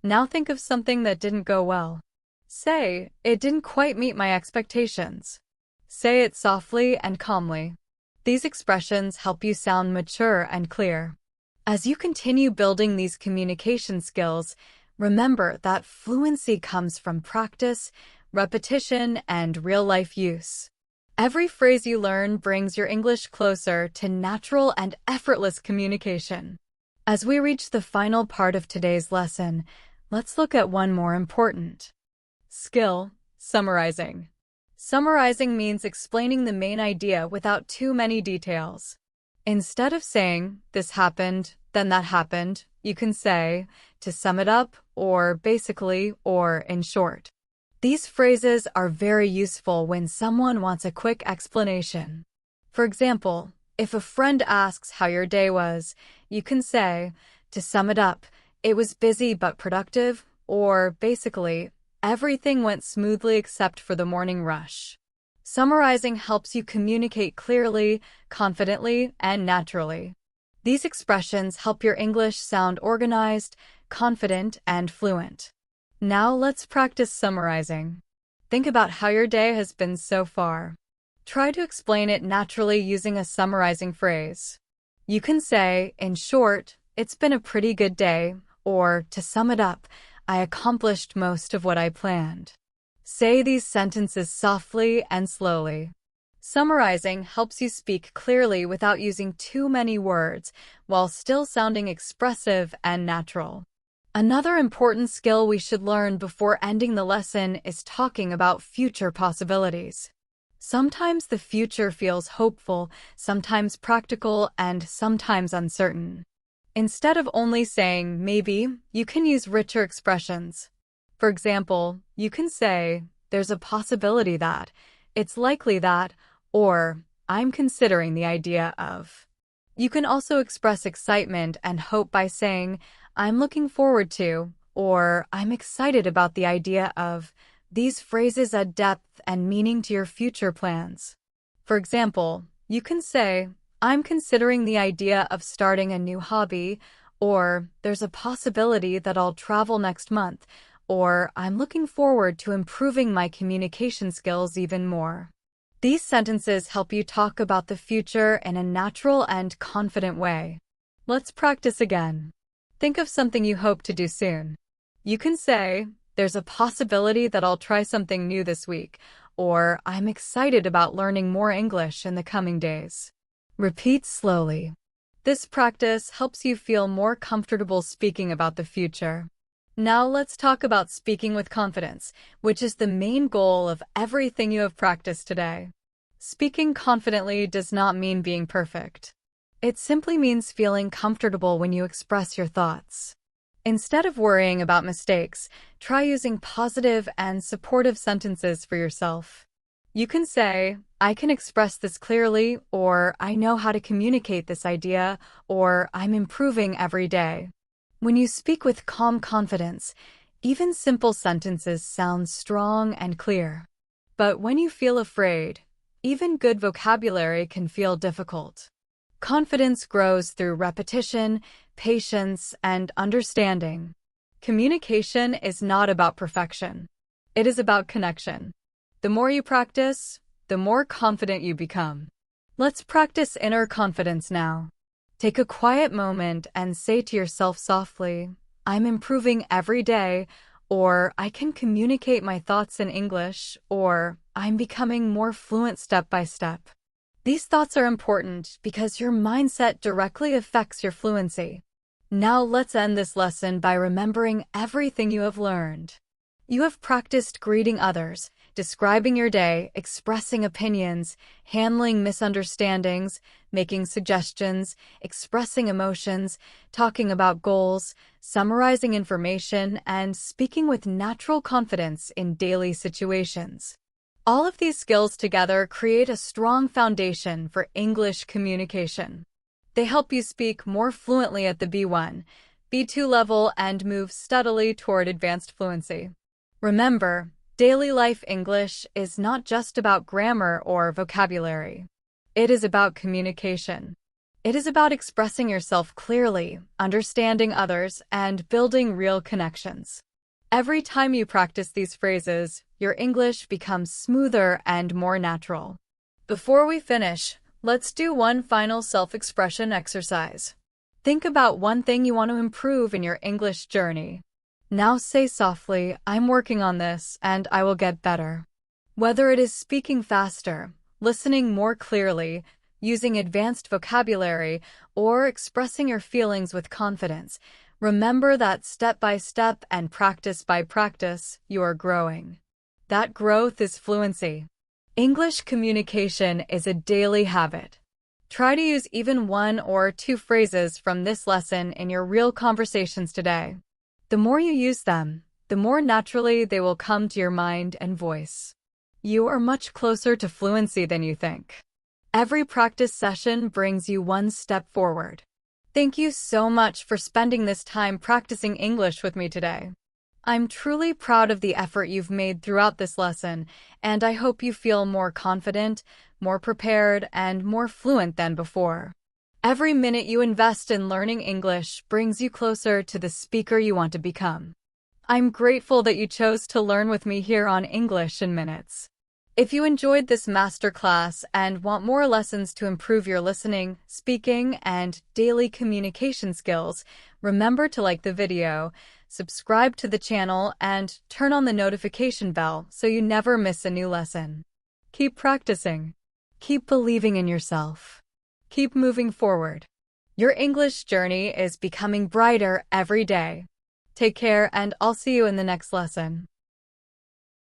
Now think of something that didn't go well. Say, it didn't quite meet my expectations. Say it softly and calmly. These expressions help you sound mature and clear. As you continue building these communication skills, remember that fluency comes from practice, repetition, and real-life use. Every phrase you learn brings your English closer to natural and effortless communication. As we reach the final part of today's lesson, let's look at one more important skill: summarizing. Summarizing means explaining the main idea without too many details. Instead of saying, this happened, then that happened, you can say, to sum it up, or basically, or in short. These phrases are very useful when someone wants a quick explanation. For example, if a friend asks how your day was, you can say, to sum it up, it was busy but productive, or basically, everything went smoothly except for the morning rush. Summarizing helps you communicate clearly, confidently, and naturally. These expressions help your English sound organized, confident, and fluent. Now let's practice summarizing. Think about how your day has been so far. Try to explain it naturally using a summarizing phrase. You can say, in short, it's been a pretty good day, or to sum it up, I accomplished most of what I planned. Say these sentences softly and slowly. Summarizing helps you speak clearly without using too many words, while still sounding expressive and natural. Another important skill we should learn before ending the lesson is talking about future possibilities. Sometimes the future feels hopeful, sometimes practical, and sometimes uncertain. Instead of only saying maybe, you can use richer expressions. For example, you can say, there's a possibility that, it's likely that, or I'm considering the idea of. You can also express excitement and hope by saying, I'm looking forward to, or I'm excited about the idea of. These phrases add depth and meaning to your future plans. For example, you can say, I'm considering the idea of starting a new hobby, or there's a possibility that I'll travel next month, or I'm looking forward to improving my communication skills even more. These sentences help you talk about the future in a natural and confident way. Let's practice again. Think of something you hope to do soon. You can say, there's a possibility that I'll try something new this week, or I'm excited about learning more English in the coming days. Repeat slowly. This practice helps you feel more comfortable speaking about the future. Now let's talk about speaking with confidence, which is the main goal of everything you have practiced today. Speaking confidently does not mean being perfect. It simply means feeling comfortable when you express your thoughts. Instead of worrying about mistakes, try using positive and supportive sentences for yourself. You can say, I can express this clearly, or I know how to communicate this idea, or I'm improving every day. When you speak with calm confidence, even simple sentences sound strong and clear. But when you feel afraid, even good vocabulary can feel difficult. Confidence grows through repetition, patience, and understanding. Communication is not about perfection. It is about connection. The more you practice, the more confident you become. Let's practice inner confidence now. Take a quiet moment and say to yourself softly, I'm improving every day, or I can communicate my thoughts in English, or I'm becoming more fluent step by step. These thoughts are important because your mindset directly affects your fluency. Now let's end this lesson by remembering everything you have learned. You have practiced greeting others, describing your day, expressing opinions, handling misunderstandings, making suggestions, expressing emotions, talking about goals, summarizing information, and speaking with natural confidence in daily situations. All of these skills together create a strong foundation for English communication. They help you speak more fluently at the B1, B2 level and move steadily toward advanced fluency. Remember, daily life English is not just about grammar or vocabulary. It is about communication. It is about expressing yourself clearly, understanding others, and building real connections. Every time you practice these phrases, your English becomes smoother and more natural. Before we finish, let's do one final self-expression exercise. Think about one thing you want to improve in your English journey. Now say softly, "I'm working on this, and I will get better." Whether it is speaking faster, listening more clearly, using advanced vocabulary, or expressing your feelings with confidence, remember that step by step and practice by practice, you are growing. That growth is fluency. English communication is a daily habit. Try to use even one or two phrases from this lesson in your real conversations today. The more you use them, the more naturally they will come to your mind and voice. You are much closer to fluency than you think. Every practice session brings you one step forward. Thank you so much for spending this time practicing English with me today. I'm truly proud of the effort you've made throughout this lesson, and I hope you feel more confident, more prepared, and more fluent than before. Every minute you invest in learning English brings you closer to the speaker you want to become. I'm grateful that you chose to learn with me here on English in Minutes. If you enjoyed this masterclass and want more lessons to improve your listening, speaking, and daily communication skills, remember to like the video, subscribe to the channel, and turn on the notification bell so you never miss a new lesson. Keep practicing. Keep believing in yourself. Keep moving forward. Your English journey is becoming brighter every day. Take care, and I'll see you in the next lesson.